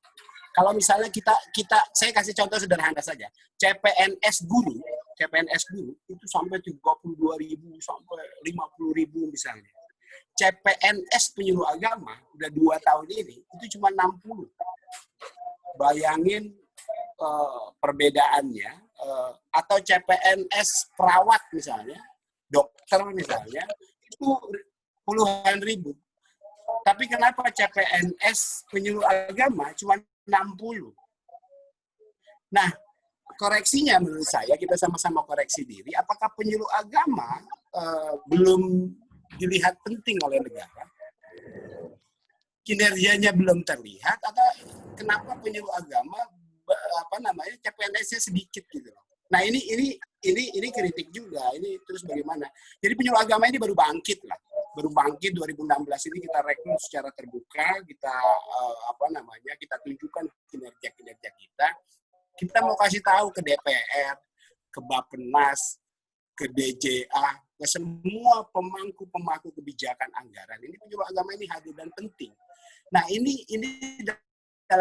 Kalau misalnya saya kasih contoh sederhana saja, CPNS guru itu sampai 32.000 sampai 50.000 misalnya. CPNS penyuluh agama udah 2 tahun ini itu cuma 60. Bayangin perbedaannya, atau CPNS perawat misalnya, dokter misalnya, itu puluhan ribu. Tapi kenapa CPNS penyuluh agama cuma 60? Nah, koreksinya menurut saya, kita sama-sama koreksi diri, apakah penyuluh agama belum dilihat penting oleh negara? Kinerjanya belum terlihat, atau kenapa penyuluh agama CPNS-nya sedikit gitu loh. Nah ini kritik juga. Ini terus bagaimana? Jadi penyuluh agama ini baru bangkit 2016 ini kita rekrut secara terbuka, kita kita tunjukkan kinerja kita. Kita mau kasih tahu ke DPR, ke Bappenas, ke DJA, ke semua pemangku kebijakan anggaran. Ini penyuluh agama ini hadir dan penting. Nah ini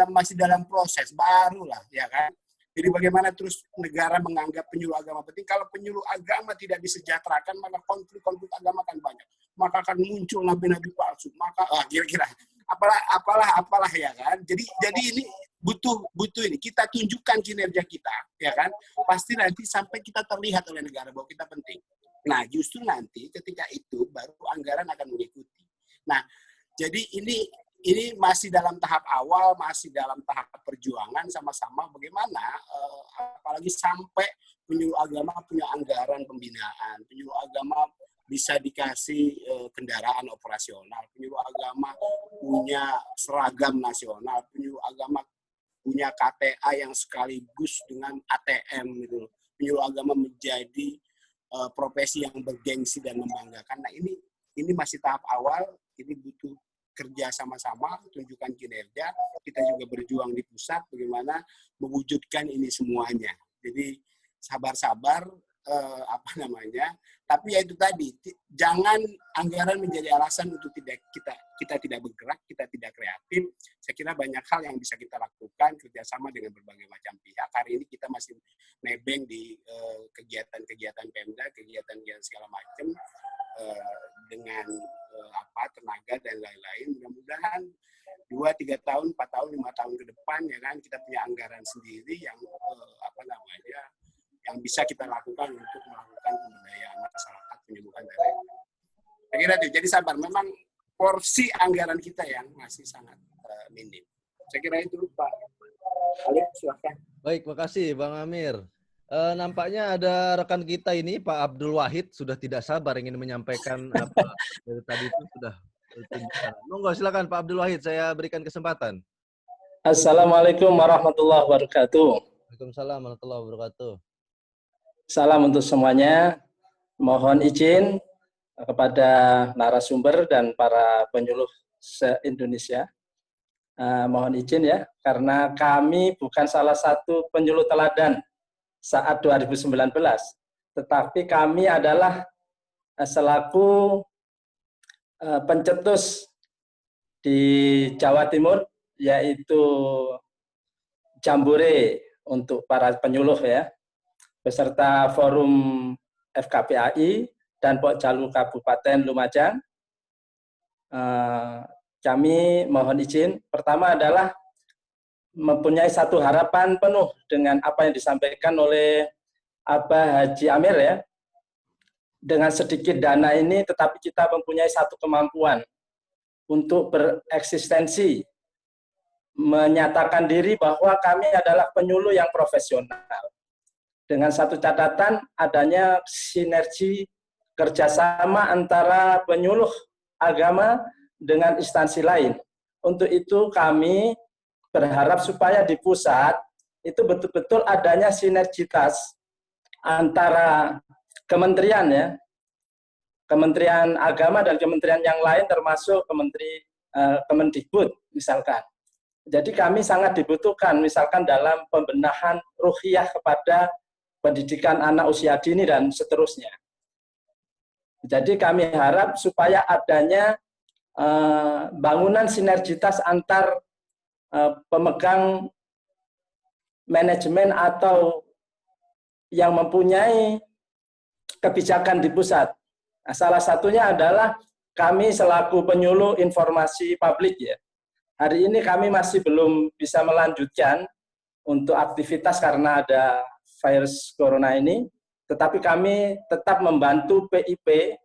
masih dalam proses barulah, ya kan. Jadi bagaimana terus negara menganggap penyuluh agama penting? Kalau penyuluh agama tidak disejahterakan, maka konflik-konflik agama akan banyak. Maka akan muncul nabi-nabi palsu. Maka kira-kira apalah ya kan. Jadi ini butuh ini. Kita tunjukkan kinerja kita, ya kan. Pasti nanti sampai kita terlihat oleh negara bahwa kita penting. Nah, justru nanti ketika itu baru anggaran akan mengikuti. Nah, jadi ini masih dalam tahap awal, masih dalam tahap perjuangan sama-sama bagaimana, apalagi sampai penyuluh agama punya anggaran pembinaan, penyuluh agama bisa dikasih kendaraan operasional, penyuluh agama punya seragam nasional, penyuluh agama punya KTA yang sekaligus dengan ATM gitu. Penyuluh agama menjadi profesi yang bergengsi dan membanggakan. Nah ini masih tahap awal, ini butuh kerja sama-sama, tunjukkan kinerja. Kita juga berjuang di pusat bagaimana mewujudkan ini semuanya. Jadi sabar-sabar, tapi ya itu tadi, jangan anggaran menjadi alasan untuk kita tidak bergerak, kita tidak kreatif. Saya kira banyak hal yang bisa kita lakukan kerjasama dengan berbagai macam pihak. Hari ini kita masih nebeng di kegiatan-kegiatan Pemda, kegiatan segala macam, dengan tenaga dan lain-lain. Mudah-mudahan 2-3 tahun, 4 tahun, 5 tahun ke depan, ya kan, kita punya anggaran sendiri yang yang bisa kita lakukan untuk melakukan pemberdayaan masyarakat, penyembuhan daerah. Saya kira itu. Jadi sabar, memang porsi anggaran kita yang masih sangat minim. Saya kira itu, Pak Alif, silakan. Baik, makasih Bang Amir. Nampaknya ada rekan kita ini, Pak Abdul Wahid, sudah tidak sabar ingin menyampaikan apa dari tadi itu sudah. Monggo, silakan Pak Abdul Wahid, saya berikan kesempatan. Assalamualaikum warahmatullahi wabarakatuh. Waalaikumsalam warahmatullahi wabarakatuh. Salam untuk semuanya. Mohon izin kepada narasumber dan para penyuluh se-Indonesia. Mohon izin ya, karena kami bukan salah satu penyuluh teladan saat 2019, tetapi kami adalah selaku pencetus di Jawa Timur, yaitu Jambore untuk para penyuluh ya, beserta forum FKPAI dan Pokjalu Kabupaten Lumajang. Kami mohon izin, pertama adalah mempunyai satu harapan penuh dengan apa yang disampaikan oleh Abah Haji Amir ya. Dengan sedikit dana ini, tetapi kita mempunyai satu kemampuan untuk bereksistensi, menyatakan diri bahwa kami adalah penyuluh yang profesional. Dengan satu catatan, adanya sinergi kerjasama antara penyuluh agama dengan instansi lain. Untuk itu kami berharap supaya di pusat itu betul-betul adanya sinergitas antara kementerian ya, Kementerian Agama dan kementerian yang lain termasuk Kemendikbud misalkan. Jadi kami sangat dibutuhkan misalkan dalam pembenahan ruhiyah kepada pendidikan anak usia dini dan seterusnya. Jadi kami harap supaya adanya bangunan sinergitas antar pemegang manajemen atau yang mempunyai kebijakan di pusat. Nah, salah satunya adalah kami selaku penyuluh informasi publik ya. Hari ini kami masih belum bisa melanjutkan untuk aktivitas karena ada virus corona ini, tetapi kami tetap membantu PIP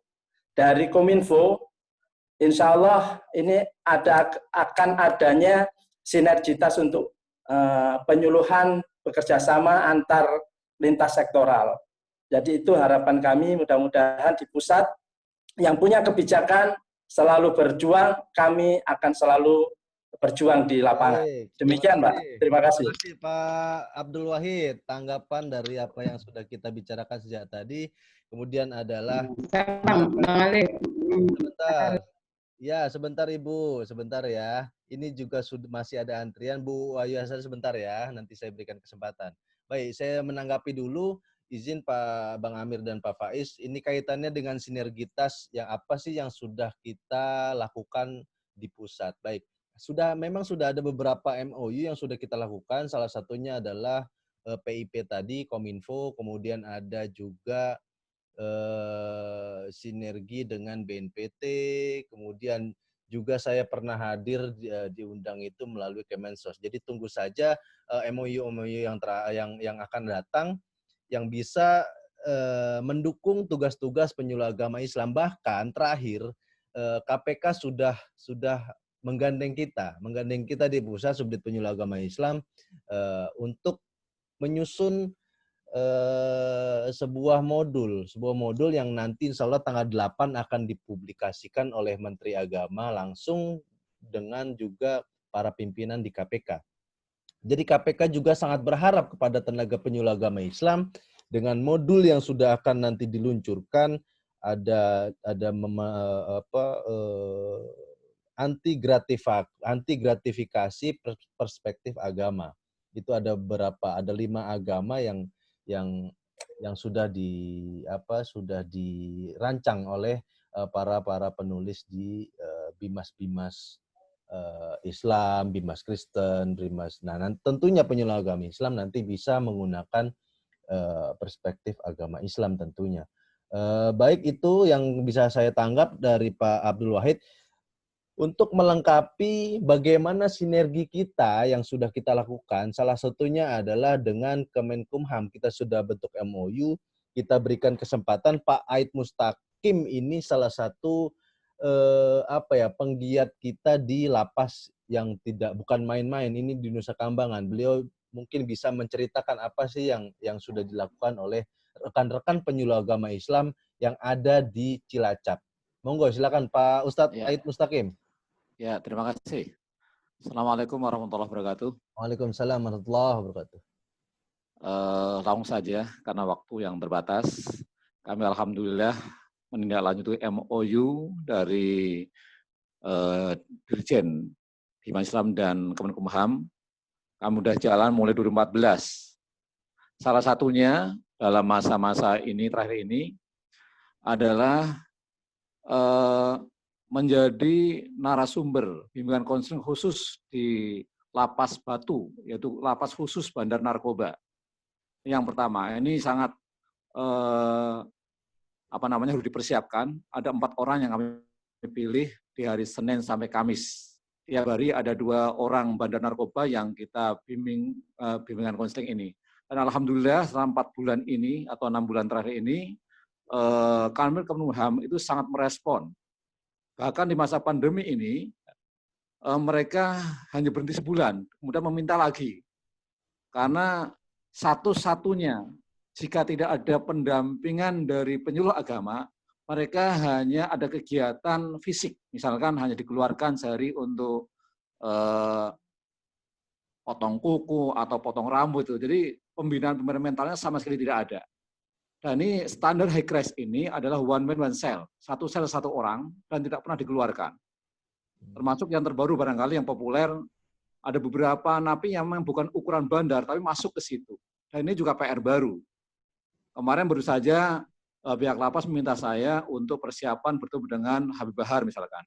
dari Kominfo. Insya Allah ini akan adanya sinergitas untuk penyuluhan bekerjasama antar lintas sektoral. Jadi itu harapan kami, mudah-mudahan di pusat yang punya kebijakan selalu berjuang, kami akan selalu berjuang di lapangan. Demikian, Pak. Terima kasih. Terima kasih, Pak Abdul Wahid. Tanggapan dari apa yang sudah kita bicarakan sejak tadi. Kemudian adalah sebentar. Ya, sebentar Ibu, sebentar ya. Ini juga masih ada antrian. Bu Wahyu Hasan sebentar ya, nanti saya berikan kesempatan. Baik, saya menanggapi dulu. Izin Pak Bang Amir dan Pak Faiz, ini kaitannya dengan sinergitas yang apa sih yang sudah kita lakukan di pusat. Baik, memang sudah ada beberapa MOU yang sudah kita lakukan. Salah satunya adalah PIP tadi, Kominfo, kemudian ada juga sinergi dengan BNPT, kemudian juga saya pernah hadir diundang itu melalui Kemensos. Jadi tunggu saja MOU yang akan datang yang bisa mendukung tugas-tugas penyuluh agama Islam. Bahkan terakhir KPK sudah menggandeng kita di pusat Subdit Penyuluh Agama Islam untuk menyusun sebuah modul yang nanti insya Allah tanggal 8 akan dipublikasikan oleh Menteri Agama langsung dengan juga para pimpinan di KPK. Jadi KPK juga sangat berharap kepada tenaga penyuluh agama Islam dengan modul yang sudah akan nanti diluncurkan, ada anti gratifikasi perspektif agama. Itu ada 5 agama yang sudah dirancang oleh para penulis di bimas-bimas Islam, bimas Kristen, bimas. Nah, tentunya penyuluh agama Islam nanti bisa menggunakan perspektif agama Islam tentunya. Baik, itu yang bisa saya tanggap dari Pak Abdul Wahid. Untuk melengkapi bagaimana sinergi kita yang sudah kita lakukan, salah satunya adalah dengan Kemenkumham. Kita sudah bentuk MOU, kita berikan kesempatan Pak Aid Mustaqim ini salah satu penggiat kita di lapas yang bukan main-main, ini di Nusa Kambangan. Beliau mungkin bisa menceritakan apa sih yang sudah dilakukan oleh rekan-rekan penyuluh agama Islam yang ada di Cilacap. Monggo, silakan Pak Ustadz Aid Mustaqim. Ya, terima kasih. Assalamualaikum warahmatullahi wabarakatuh. Waalaikumsalam warahmatullahi wabarakatuh. Langsung saja, karena waktu yang terbatas, kami alhamdulillah menindaklanjuti MOU dari Dirjen Bimas Islam dan Kemenkumham. Kami sudah jalan mulai 2014. Salah satunya dalam masa-masa ini, terakhir ini, adalah menjadi narasumber bimbingan konseling khusus di Lapas Batu, yaitu Lapas Khusus Bandar Narkoba. Yang pertama, ini sangat harus dipersiapkan. Ada 4 orang yang kami pilih di hari Senin sampai Kamis. Tiap hari ada 2 orang bandar narkoba yang kita bimbingan konseling ini. Dan alhamdulillah selama 4 bulan ini atau 6 bulan terakhir ini, Kemenkumham itu sangat merespon. Bahkan di masa pandemi ini, mereka hanya berhenti sebulan, kemudian meminta lagi. Karena satu-satunya, jika tidak ada pendampingan dari penyuluh agama, mereka hanya ada kegiatan fisik. Misalkan hanya dikeluarkan sehari untuk potong kuku atau potong rambut. Jadi pembinaan mentalnya sama sekali tidak ada. Dan ini standar high crash ini adalah one man one cell, 1 sel 1 orang dan tidak pernah dikeluarkan. Termasuk yang terbaru barangkali yang populer ada beberapa napi yang memang bukan ukuran bandar, tapi masuk ke situ. Dan ini juga PR baru. Kemarin baru saja pihak lapas meminta saya untuk persiapan bertemu dengan Habib Bahar misalkan,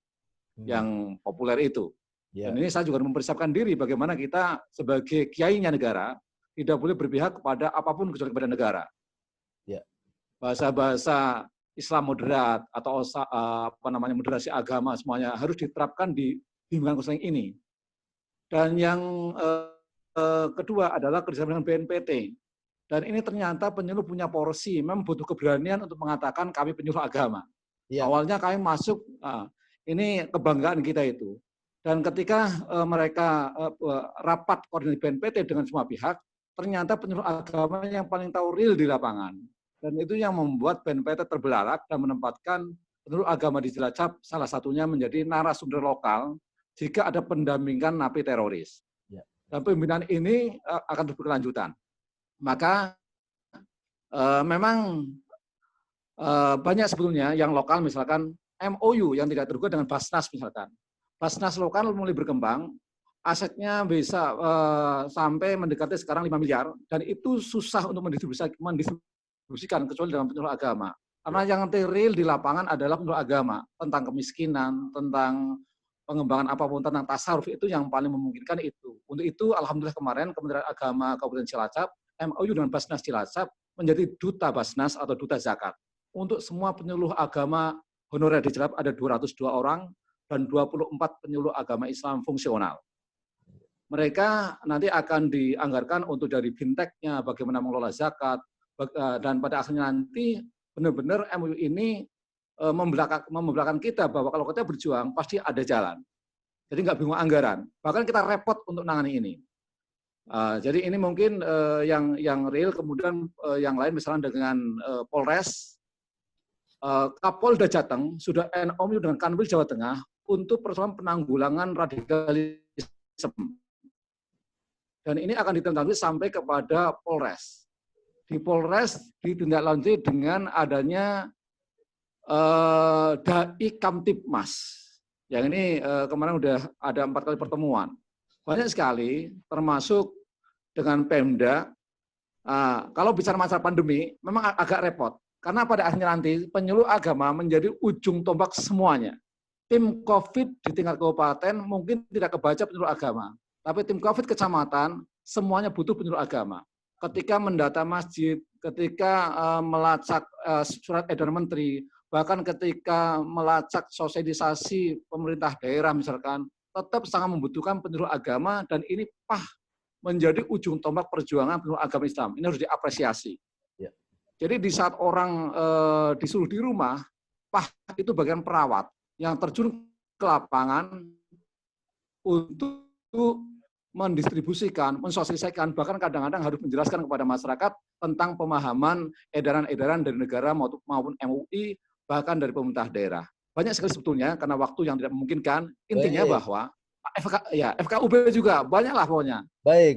yang populer itu. Dan ini saya juga mempersiapkan diri bagaimana kita sebagai kiainya negara tidak boleh berpihak kepada apapun kecuali kepada negara. Bahasa-bahasa Islam moderat atau moderasi agama semuanya harus diterapkan di bimbingan konseling ini. Dan yang kedua adalah kerjasama dengan BNPT. Dan ini ternyata penyuluh punya porsi, memang butuh keberanian untuk mengatakan kami penyuluh agama. Awalnya kami masuk, ini kebanggaan kita itu. Dan ketika mereka rapat koordinasi BNPT dengan semua pihak, ternyata penyuluh agama yang paling tahu real di lapangan. Dan itu yang membuat BNPT terbelalak dan menempatkan penyuluh agama di Cilacap, salah satunya menjadi narasumber lokal jika ada pendampingan napi teroris. Dan pembinaan ini akan terus berkelanjutan. Maka memang banyak sebetulnya yang lokal, misalkan MOU yang tidak tergugat dengan Basnas misalkan. Basnas lokal mulai berkembang, asetnya bisa sampai mendekati sekarang 5 miliar, dan itu susah untuk mendistribusikan kecuali dalam penyuluh agama. Karena yang real di lapangan adalah penyuluh agama, tentang kemiskinan, tentang pengembangan apapun, tentang tasawuf, itu yang paling memungkinkan itu. Untuk itu, alhamdulillah kemarin Kementerian Agama Kabupaten Cilacap, MOU dengan Basnas Cilacap menjadi duta Basnas atau duta zakat. Untuk semua penyuluh agama honorer di Cilacap ada 202 orang dan 24 penyuluh agama Islam fungsional. Mereka nanti akan dianggarkan untuk dari fintech-nya, bagaimana mengelola zakat, dan pada akhirnya nanti benar-benar MOU ini membelakang kita bahwa kalau kita berjuang pasti ada jalan. Jadi nggak bingung anggaran. Bahkan kita repot untuk menangani ini. Jadi ini mungkin yang real. Kemudian yang lain misalnya dengan Polres, Kapolda Jateng sudah MOU dengan Kanwil Jawa Tengah untuk persoalan penanggulangan radikalisme. Dan ini akan ditindaklanjuti sampai kepada Polres. Di Polres ditindaklanjuti dengan adanya Dai Kamtibmas. Yang ini kemarin udah ada 4 kali pertemuan. Banyak sekali, termasuk dengan Pemda. Kalau bicara masalah pandemi, memang agak repot. Karena pada akhirnya nanti penyuluh agama menjadi ujung tombak semuanya. Tim COVID di tingkat kabupaten mungkin tidak kebaca penyuluh agama. Tapi tim COVID kecamatan, semuanya butuh penyuluh agama. Ketika mendata masjid, ketika melacak surat edaran menteri, bahkan ketika melacak sosialisasi pemerintah daerah misalkan, tetap sangat membutuhkan penyuluh agama, dan ini menjadi ujung tombak perjuangan penyuluh agama Islam. Ini harus diapresiasi. Jadi di saat orang disuruh di rumah, itu bagian perawat yang terjun ke lapangan untuk mendistribusikan, mensosialisasikan, bahkan kadang-kadang harus menjelaskan kepada masyarakat tentang pemahaman edaran-edaran dari negara maupun MUI, bahkan dari pemerintah daerah. Banyak sekali sebetulnya, karena waktu yang tidak memungkinkan. Intinya bahwa FKUB juga, banyaklah pokoknya.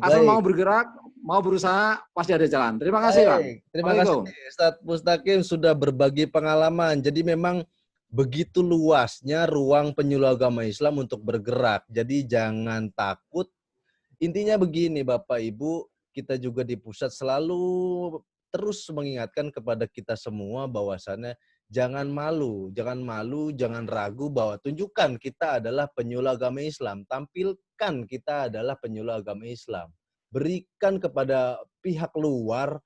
Asal mau bergerak, mau berusaha, pasti ada jalan. Terima kasih, Bang. Terima kasih, Ustadz Mustaqim sudah berbagi pengalaman. Jadi memang begitu luasnya ruang penyuluh agama Islam untuk bergerak. Jadi jangan takut. Intinya begini, Bapak Ibu, kita juga di pusat selalu terus mengingatkan kepada kita semua bahwasannya jangan malu, jangan ragu bahwa tunjukkan kita adalah penyuluh agama Islam, tampilkan kita adalah penyuluh agama Islam. Berikan kepada pihak luar,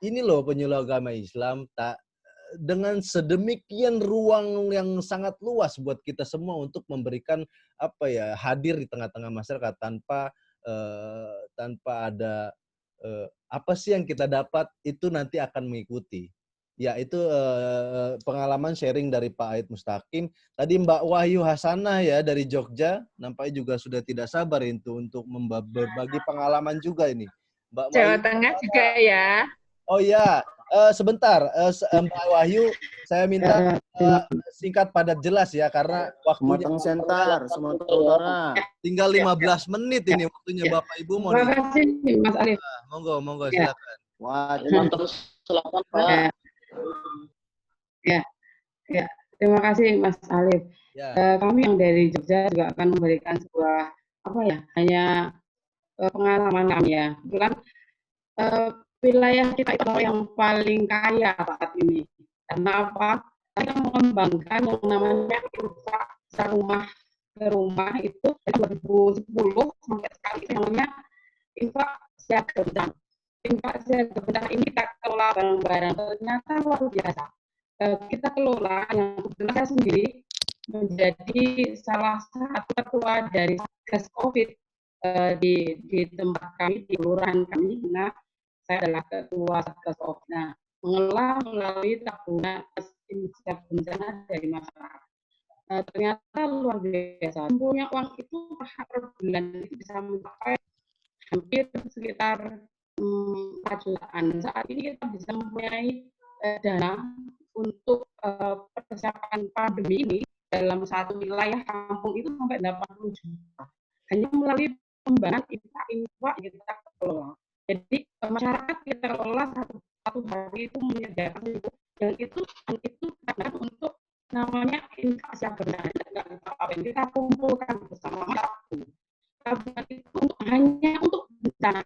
ini loh penyuluh agama Islam, dengan sedemikian ruang yang sangat luas buat kita semua untuk memberikan hadir di tengah-tengah masyarakat tanpa ada apa sih yang kita dapat itu nanti akan mengikuti. Ya, itu pengalaman sharing dari Pak Aid Mustaqim. Tadi Mbak Wahyu Hasanah ya dari Jogja, nampaknya juga sudah tidak sabar itu untuk berbagi pengalaman juga ini. Mbak Jawa Wahyu, Tengah juga ya. Oh ya, sebentar Mbak Wahyu, saya minta singkat padat jelas ya karena waktunya Sumatera Center, Sumatera Utara. tinggal 15 menit ini waktunya Bapak Ibu. Terima kasih Mas Alif. Monggo silakan. Wah, Sumatera Selatan, Pak. Ya, terima kasih Mas Alif. Ya. Kami yang dari Jogja juga akan memberikan sebuah apa ya, hanya pengalaman kami ya. Kebetulan wilayah kita itu yang paling kaya saat ini. Karena apa? Kita mengembangkan yang namanya infak rumah ke rumah itu dari 2010 sampai sekarang itu namanya infak siaga bencana. Infak siaga bencana ini kita kelola bareng-bareng. Ternyata luar biasa. Kita kelola yang kebetulan saya sendiri menjadi salah satu ketua dari Satgas COVID di tempat kami, di kelurahan kami. Nah, saya adalah ketua Satgas COVID. Nah, mengelola melalui tabungan siaga bencana dari masyarakat. Ternyata luar biasa. Kumpulnya uang itu per bulan itu bisa mencapai hampir sekitar 4 jutaan. Saat ini kita bisa mempunyai dana untuk persiapan pandemi ini dalam satu wilayah kampung itu sampai 80 juta. Hanya melalui pengembangan infak kita kelola. Jadi masyarakat kita kelola satu hari itu menyediakan itu, dan itu karena untuk namanya infak siaga bencana. Kita kumpulkan bersama masyarakat. Tabungan itu hanya untuk bencana